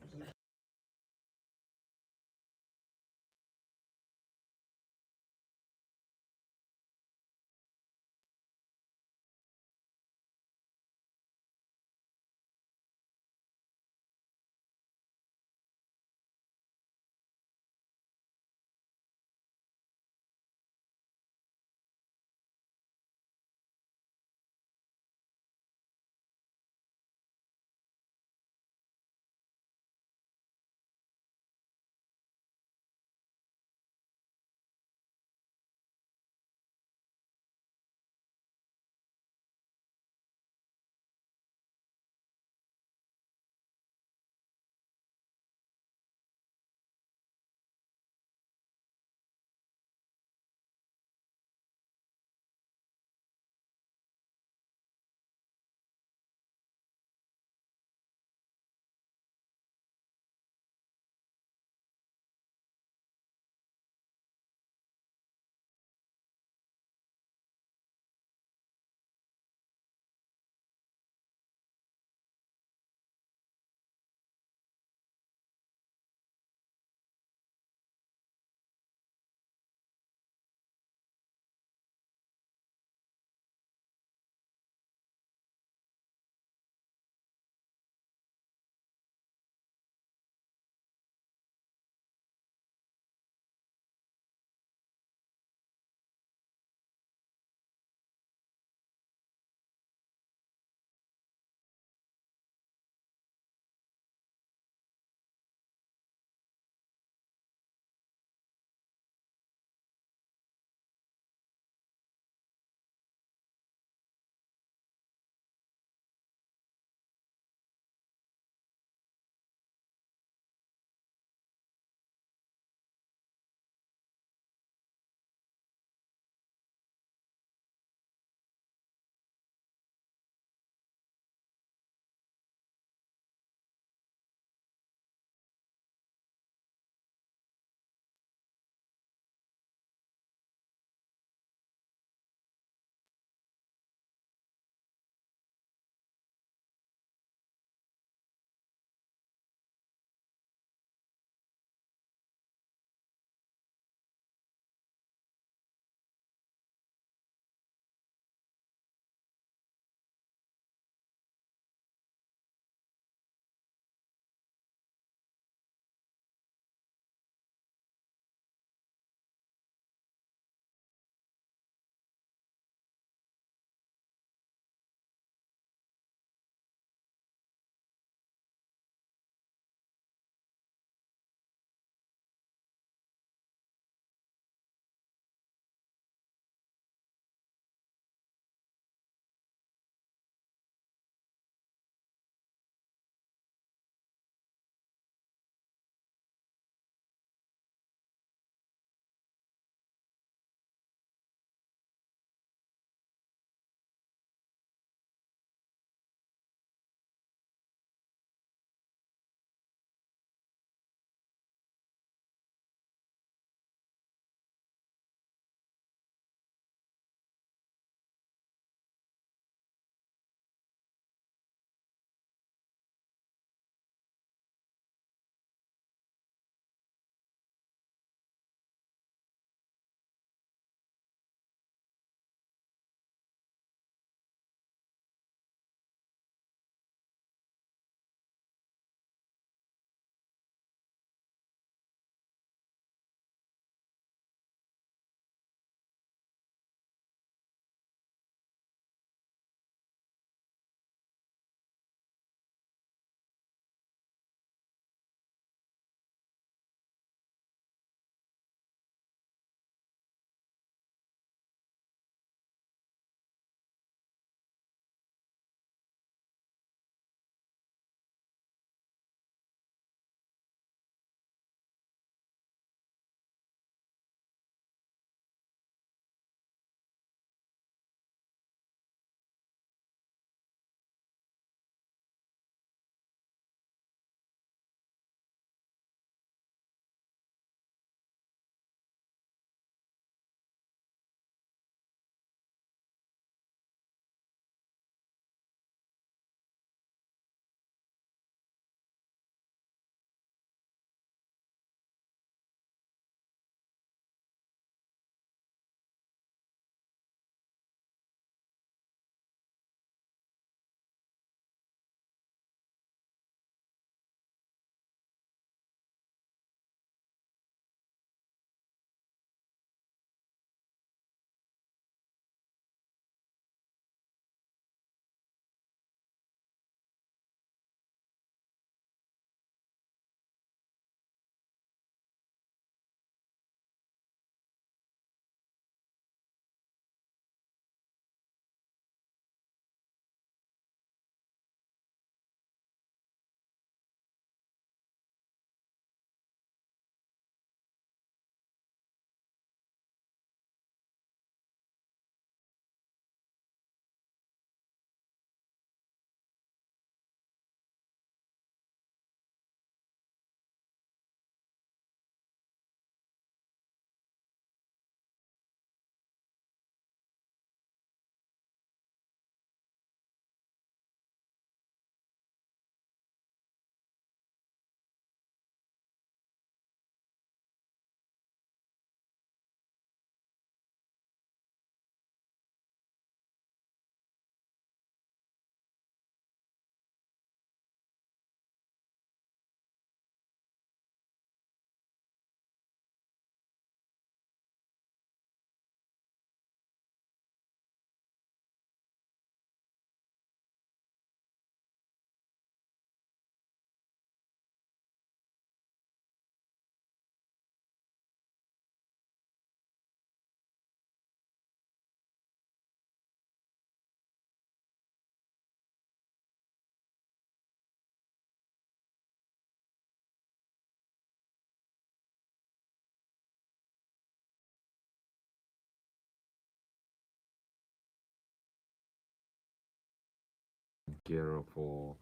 gear up for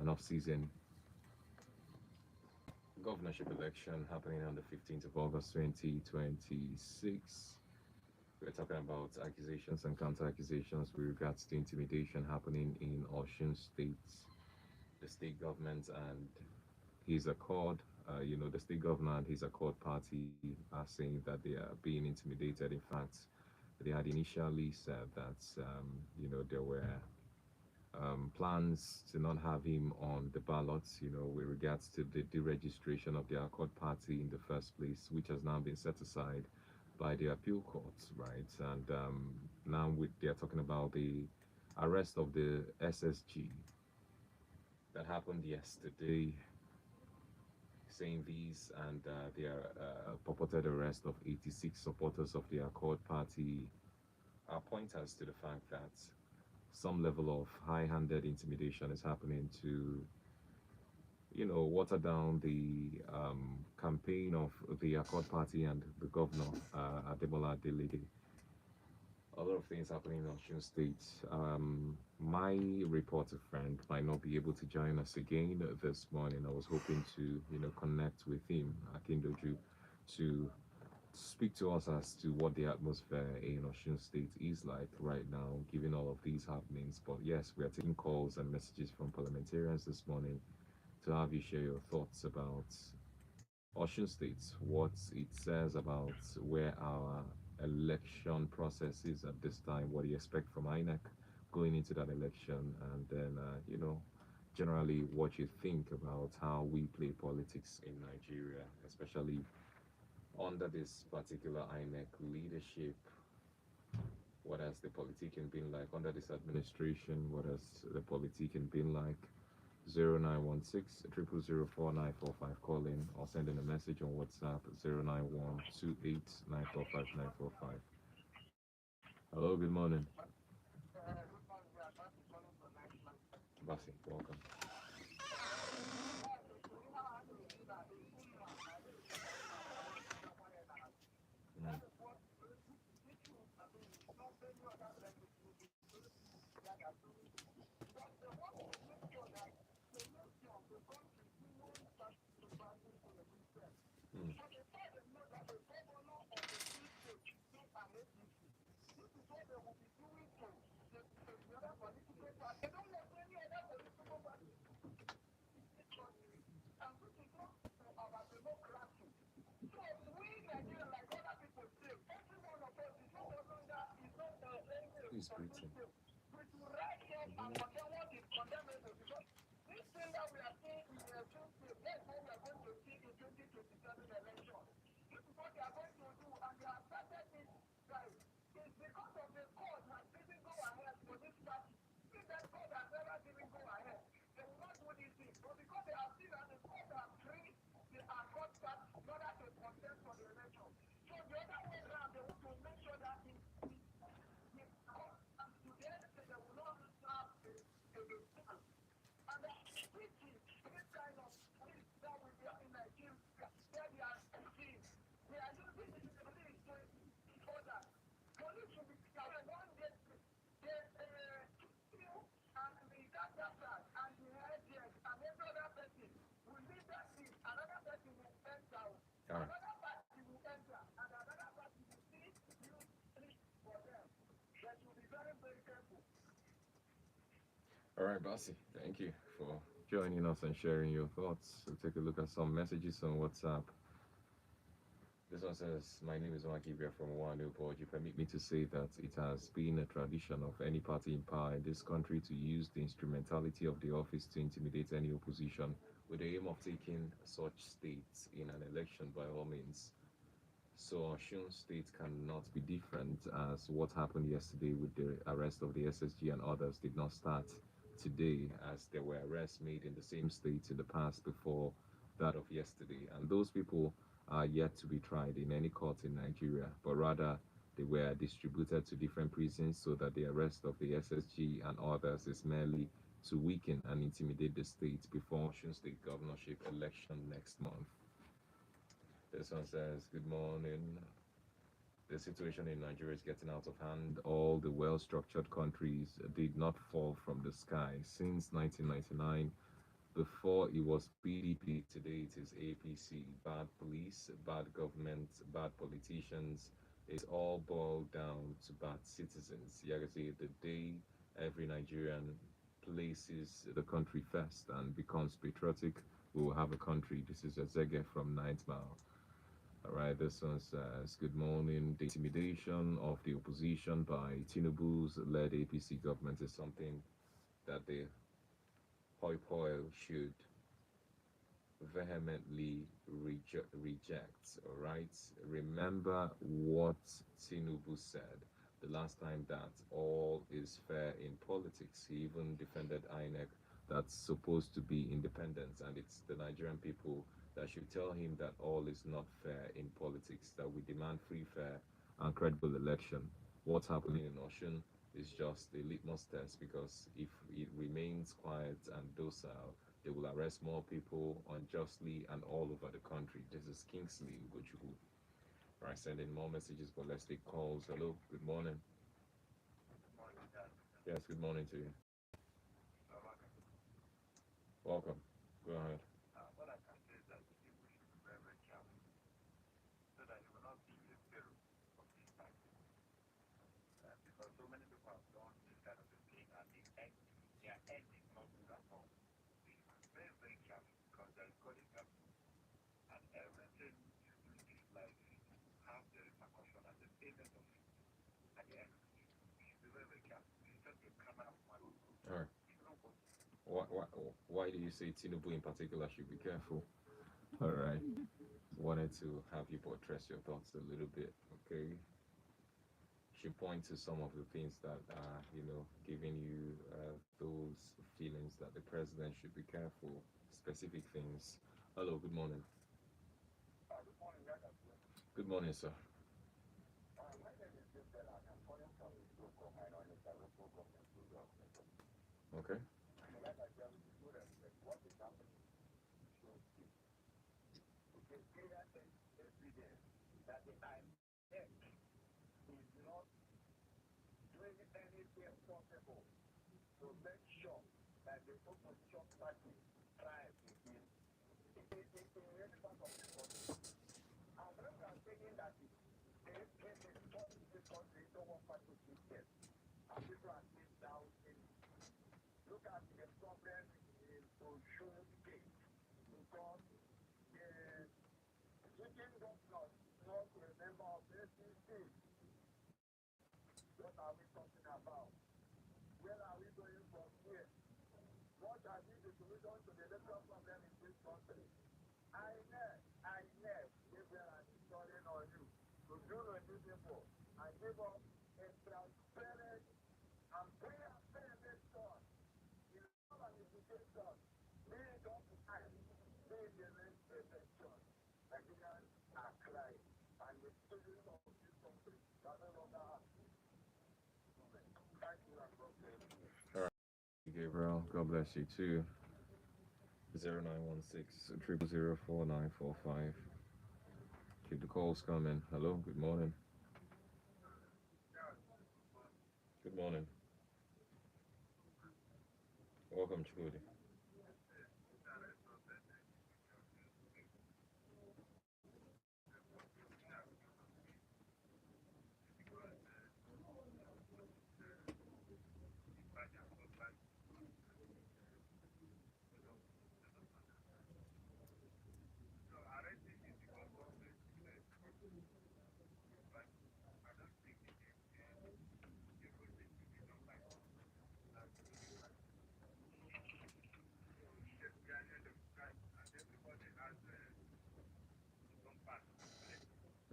an off-season governorship election happening on the 15th of August 2026. We're talking about accusations and counter-accusations with regards to intimidation happening in Osun State. The state government and his accord, the state governor and his accord party are saying that they are being intimidated. In fact, they had initially said that, there were plans to not have him on the ballots, with regards to the deregistration of the Accord Party in the first place, which has now been set aside by the appeal courts, right? And now they're talking about the arrest of the SSG that happened yesterday, saying these and their purported arrest of 86 supporters of the Accord Party are pointers to the fact that some level of high-handed intimidation is happening to, water down the campaign of the Accord Party and the governor, Adebola Adeleke. A lot of things happening in Osun State. My reporter friend might not be able to join us again this morning. I was hoping to, connect with him, Akindoju, to speak to us as to what the atmosphere in Osun State is like right now, given all of these happenings. But yes, we are taking calls and messages from parliamentarians this morning to have you share your thoughts about Osun State, what it says about where our election process is at this time, what do you expect from INEC going into that election, and then, generally what you think about how we play politics in Nigeria, especially under this particular INEC leadership. What has the politicking been like under this administration? What has the politicking been like? 0916 0004945, call in or send in a message on WhatsApp 09128945945. Hello, good morning. Basi, welcome. Mm, mm, who's breathing? All right. All right, Bossy. Thank you for joining us and sharing your thoughts. We'll take a look at some messages on WhatsApp. This one says, my name is Wakibia from Wanu Board. You permit me to say that it has been a tradition of any party in power in this country to use the instrumentality of the office to intimidate any opposition with the aim of taking such states in an election by all means. So Osun State cannot be different, as what happened yesterday with the arrest of the SSG and others did not start today, as there were arrests made in the same state in the past before that of yesterday. And those people are yet to be tried in any court in Nigeria, but rather they were distributed to different prisons so that the arrest of the SSG and others is merely to weaken and intimidate the state before Osun State governorship election next month. This one says, good morning. The situation in Nigeria is getting out of hand. All the well structured countries did not fall from the sky. Since 1999, before it was PDP, today it is APC. Bad police, bad government, bad politicians. It's all boiled down to bad citizens. You can see the day every Nigerian places the country first and becomes patriotic, we will have a country. This is Ezege from Ninth Mile. All right, this one says, good morning. The intimidation of the opposition by Tinubu's led APC government is something that the hoi poi should vehemently reject. All right, remember what Tinubu said the last time that all is fair in politics. He even defended INEC that's supposed to be independent, and it's the Nigerian people that should tell him that all is not fair in politics, that we demand free, fair, and credible election. What's happening in Oshun is just a litmus test, because if it remains quiet and docile, they will arrest more people unjustly and all over the country. This is Kingsley Ugochukwu. Right, sending more messages, but let's take calls. Hello, good morning. Yes, good morning to you. Welcome. Go ahead. All right. Why do you say Tinubu in particular should be careful? All right. Wanted to have you buttress your thoughts a little bit. Okay. Should point to some of the things that are, giving you those feelings that the president should be careful. Specific things. Hello. Good morning. Good morning, sir. Okay. All right, Gabriel. God bless you too. 0916 0004945. Keep the calls coming. Hello. Good morning. Good morning. Welcome, Chudi.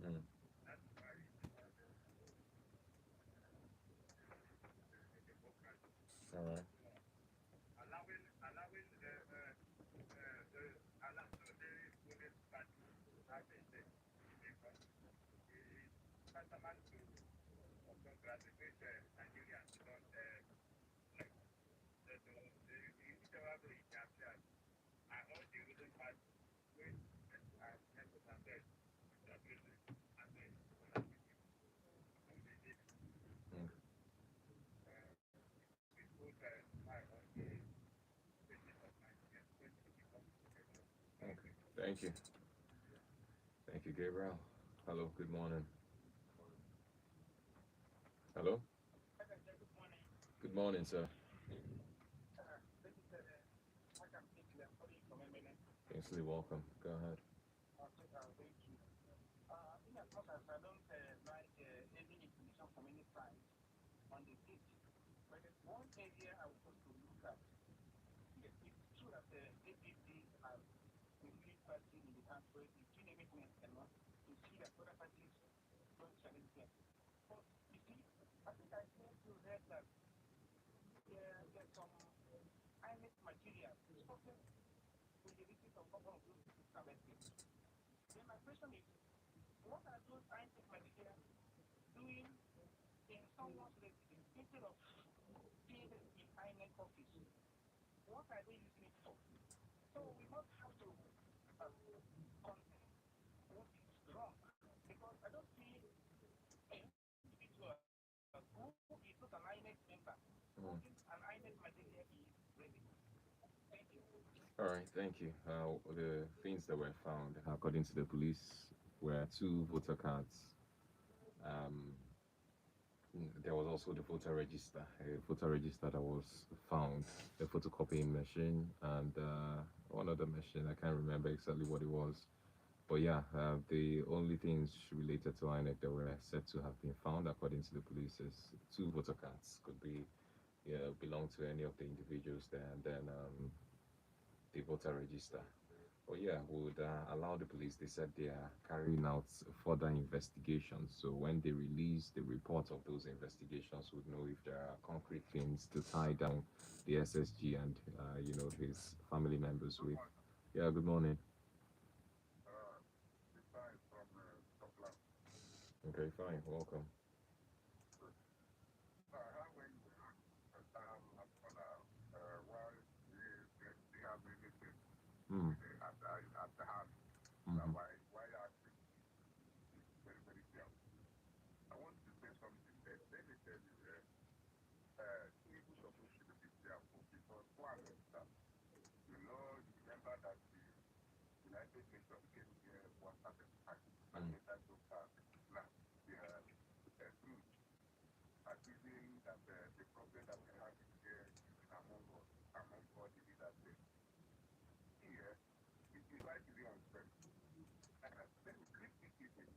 Mm. All right. Thank you. Thank you, Gabriel. Hello, good morning. Hello? Good morning, sir. Kingsley, welcome. Go ahead. Mm. All right, thank you. The things that were found, according to the police, were two voter cards. Um, there was also the voter register that was found, a photocopying machine, and one other machine. I can't remember exactly what it was. But yeah, the only things related to INEC that were said to have been found, according to the police, is two voter cards. Could be, yeah, belong to any of the individuals there, and then the voter register. But yeah, would allow the police. They said they are carrying out further investigations. So when they release the report of those investigations, would know if there are concrete things to tie down the SSG and his family members with. Yeah. Good morning. The sign from Scotland. Okay. Fine. Welcome. So I have when I'm gonna why they have anything Hmm. at the heart. Mm-hmm. Why are very very clear. I want to say something that let me tell you people supposed to be careful because one is that you remember that the United Nations came here once at a time and Mm. they had to pass now the truth accusing that the problem that we have is here even among us, among all the leaders there. Here, it is right to be unfair. Let me keep it easy.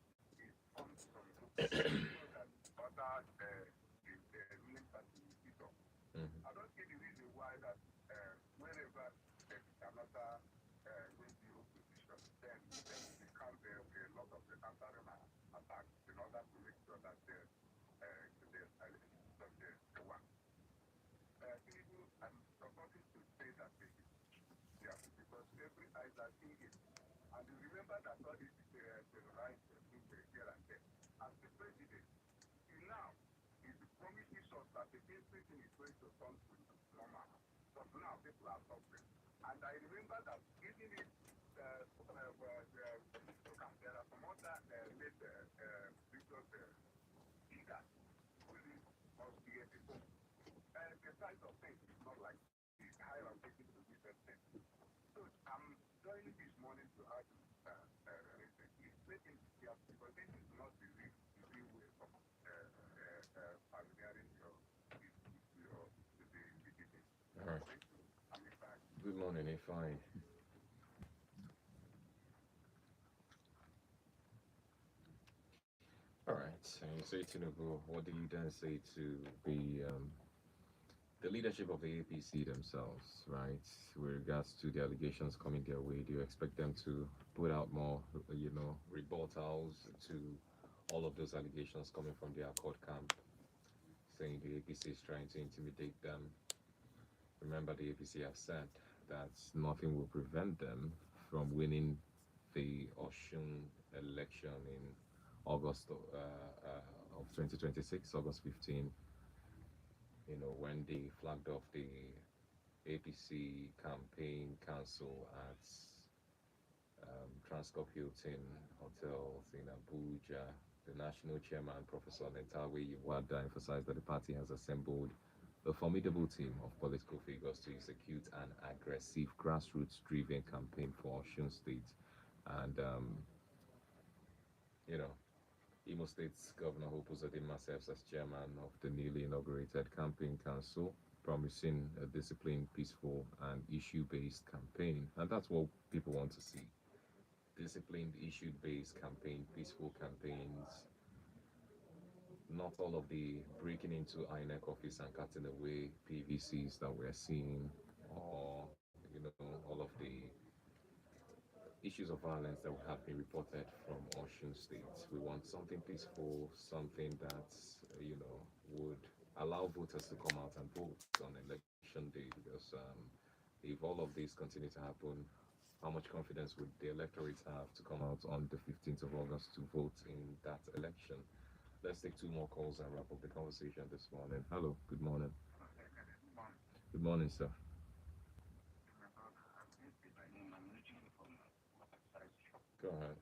It comes from local. You know that other the ruling party will sit up. Mm-hmm. I don't see the reason why that wherever there is another will be opposition, then there will become a lot of the attacks in order to make sure that the election the one. People, I'm supporting to say that yeah, because every eyes are seeing it. And you remember that all this the right things here and there. As the president, till now, is promises us that everything is going to come to normal. But now people are suffering. And I remember that giving it, there are some other late previous leaders who live us here before. The size of things is not like the higher I'm taking to this extent. So I'm joining this morning to ask please make him be careful because this is not the real way of pioneering the debate. All right. Thank you. I'm back. Good morning. Fine. All right. And you say Tinubu. What do you then say to the leadership of the APC themselves, right? With regards to the allegations coming their way, do you expect them to put out more, rebuttals to all of those allegations coming from the Accord camp, saying the APC is trying to intimidate them? Remember, the APC have said that nothing will prevent them from winning the Oshun election in August of 2026, August 15, when they flagged off the APC campaign council at Transcorp Hilton Hotels in Abuja. The national chairman, Professor Nentawe Iwada, emphasized that the party has assembled a formidable team of political figures to execute an aggressive, grassroots driven campaign for Osun State. And you know, Imo State's Governor Hope Uzodinma serves as chairman of the newly inaugurated campaign council, promising a disciplined, peaceful, and issue-based campaign. And that's what people want to see: disciplined, issue-based campaign, peaceful campaigns, not all of the breaking into INEC office and cutting away PVCs that we're seeing, or all of the issues of violence that have been reported from Ocean State. We want something peaceful, something that would allow voters to come out and vote on election day. Because if all of these continue to happen, how much confidence would the electorate have to come out on the 15th of August to vote in that election? Let's take two more calls and wrap up the conversation this morning. Hello, good morning. Good morning, sir. Go ahead.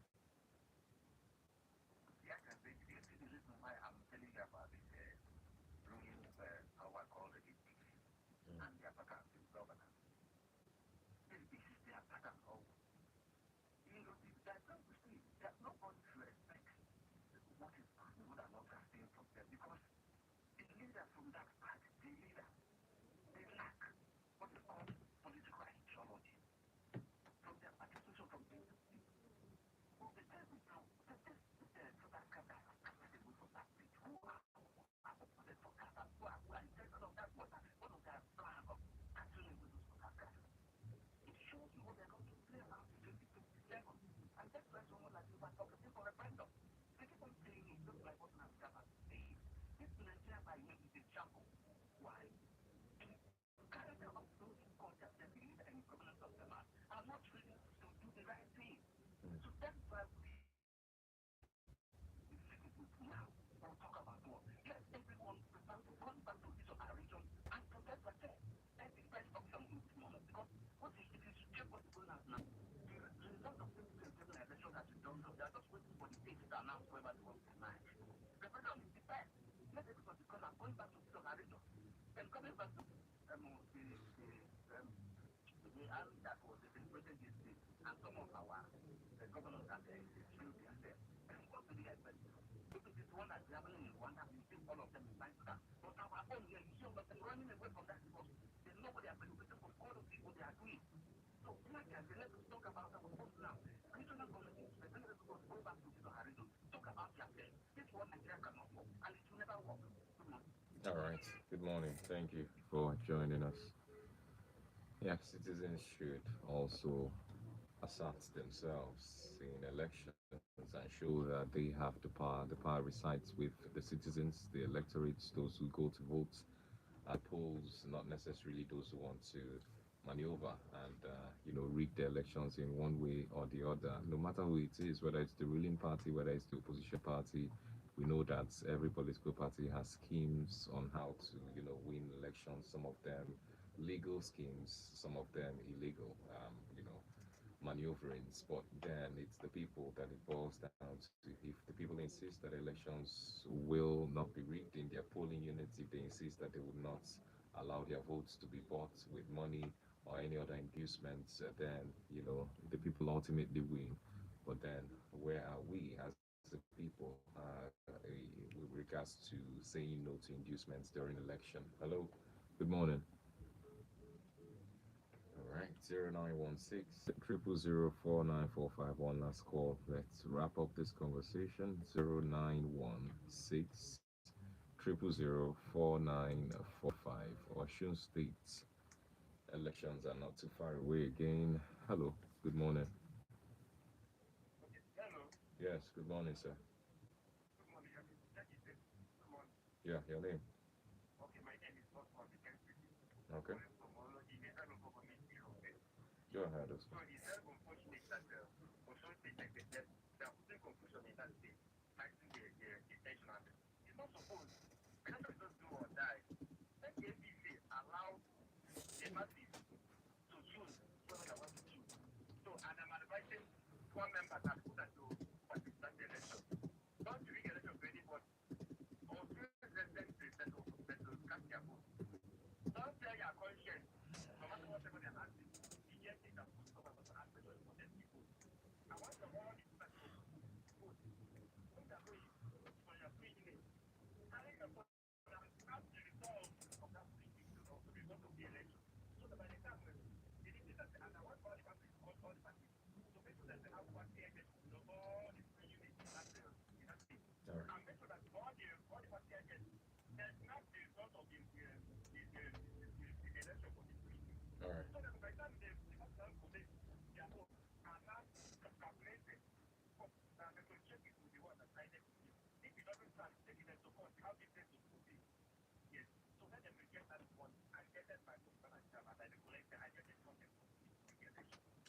All right. Good morning. Thank you for joining us. Yeah, citizens should also assert themselves in elections and show that they have the power. The power resides with the citizens, the electorates, those who go to vote at polls, not necessarily those who want to maneuver and rig the elections in one way or the other. No matter who it is, whether it's the ruling party, whether it's the opposition party, we know that every political party has schemes on how to win elections. Some of them legal schemes, some of them illegal. Maneuverings, but then it's the people that it boils down to. If the people insist that elections will not be rigged in their polling units, if they insist that they would not allow their votes to be bought with money or any other inducements, then the people ultimately win. But then, where are we as a people with regards to saying no to inducements during election? Hello, good morning. All right, 0916 0004945. Last call. Let's wrap up this conversation. 0916 0004945. Ocean State elections are not too far away again. Hello, good morning. Yes, good morning, sir. Yeah, your name. Okay, go ahead. All right.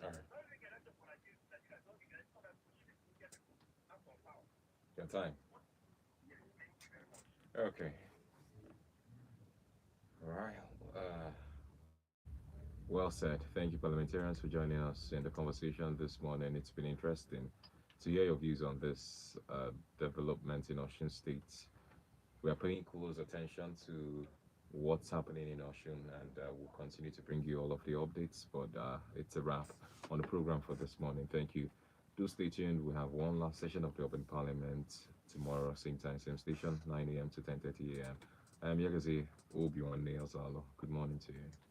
All right. Your time. Okay. All right. Well said. Thank you, parliamentarians, for joining us in the conversation this morning. It's been interesting to hear your views on this development in Ocean State. We are paying close attention to what's happening in Ocean, and we'll continue to bring you all of the updates. But it's a wrap on the program for this morning. Thank you. Do stay tuned. We have one last session of the Open Parliament tomorrow, same time, same station, 9 a.m. to 10:30 a.m. I'm Yagazi Obi-Wan Nails. Good morning to you.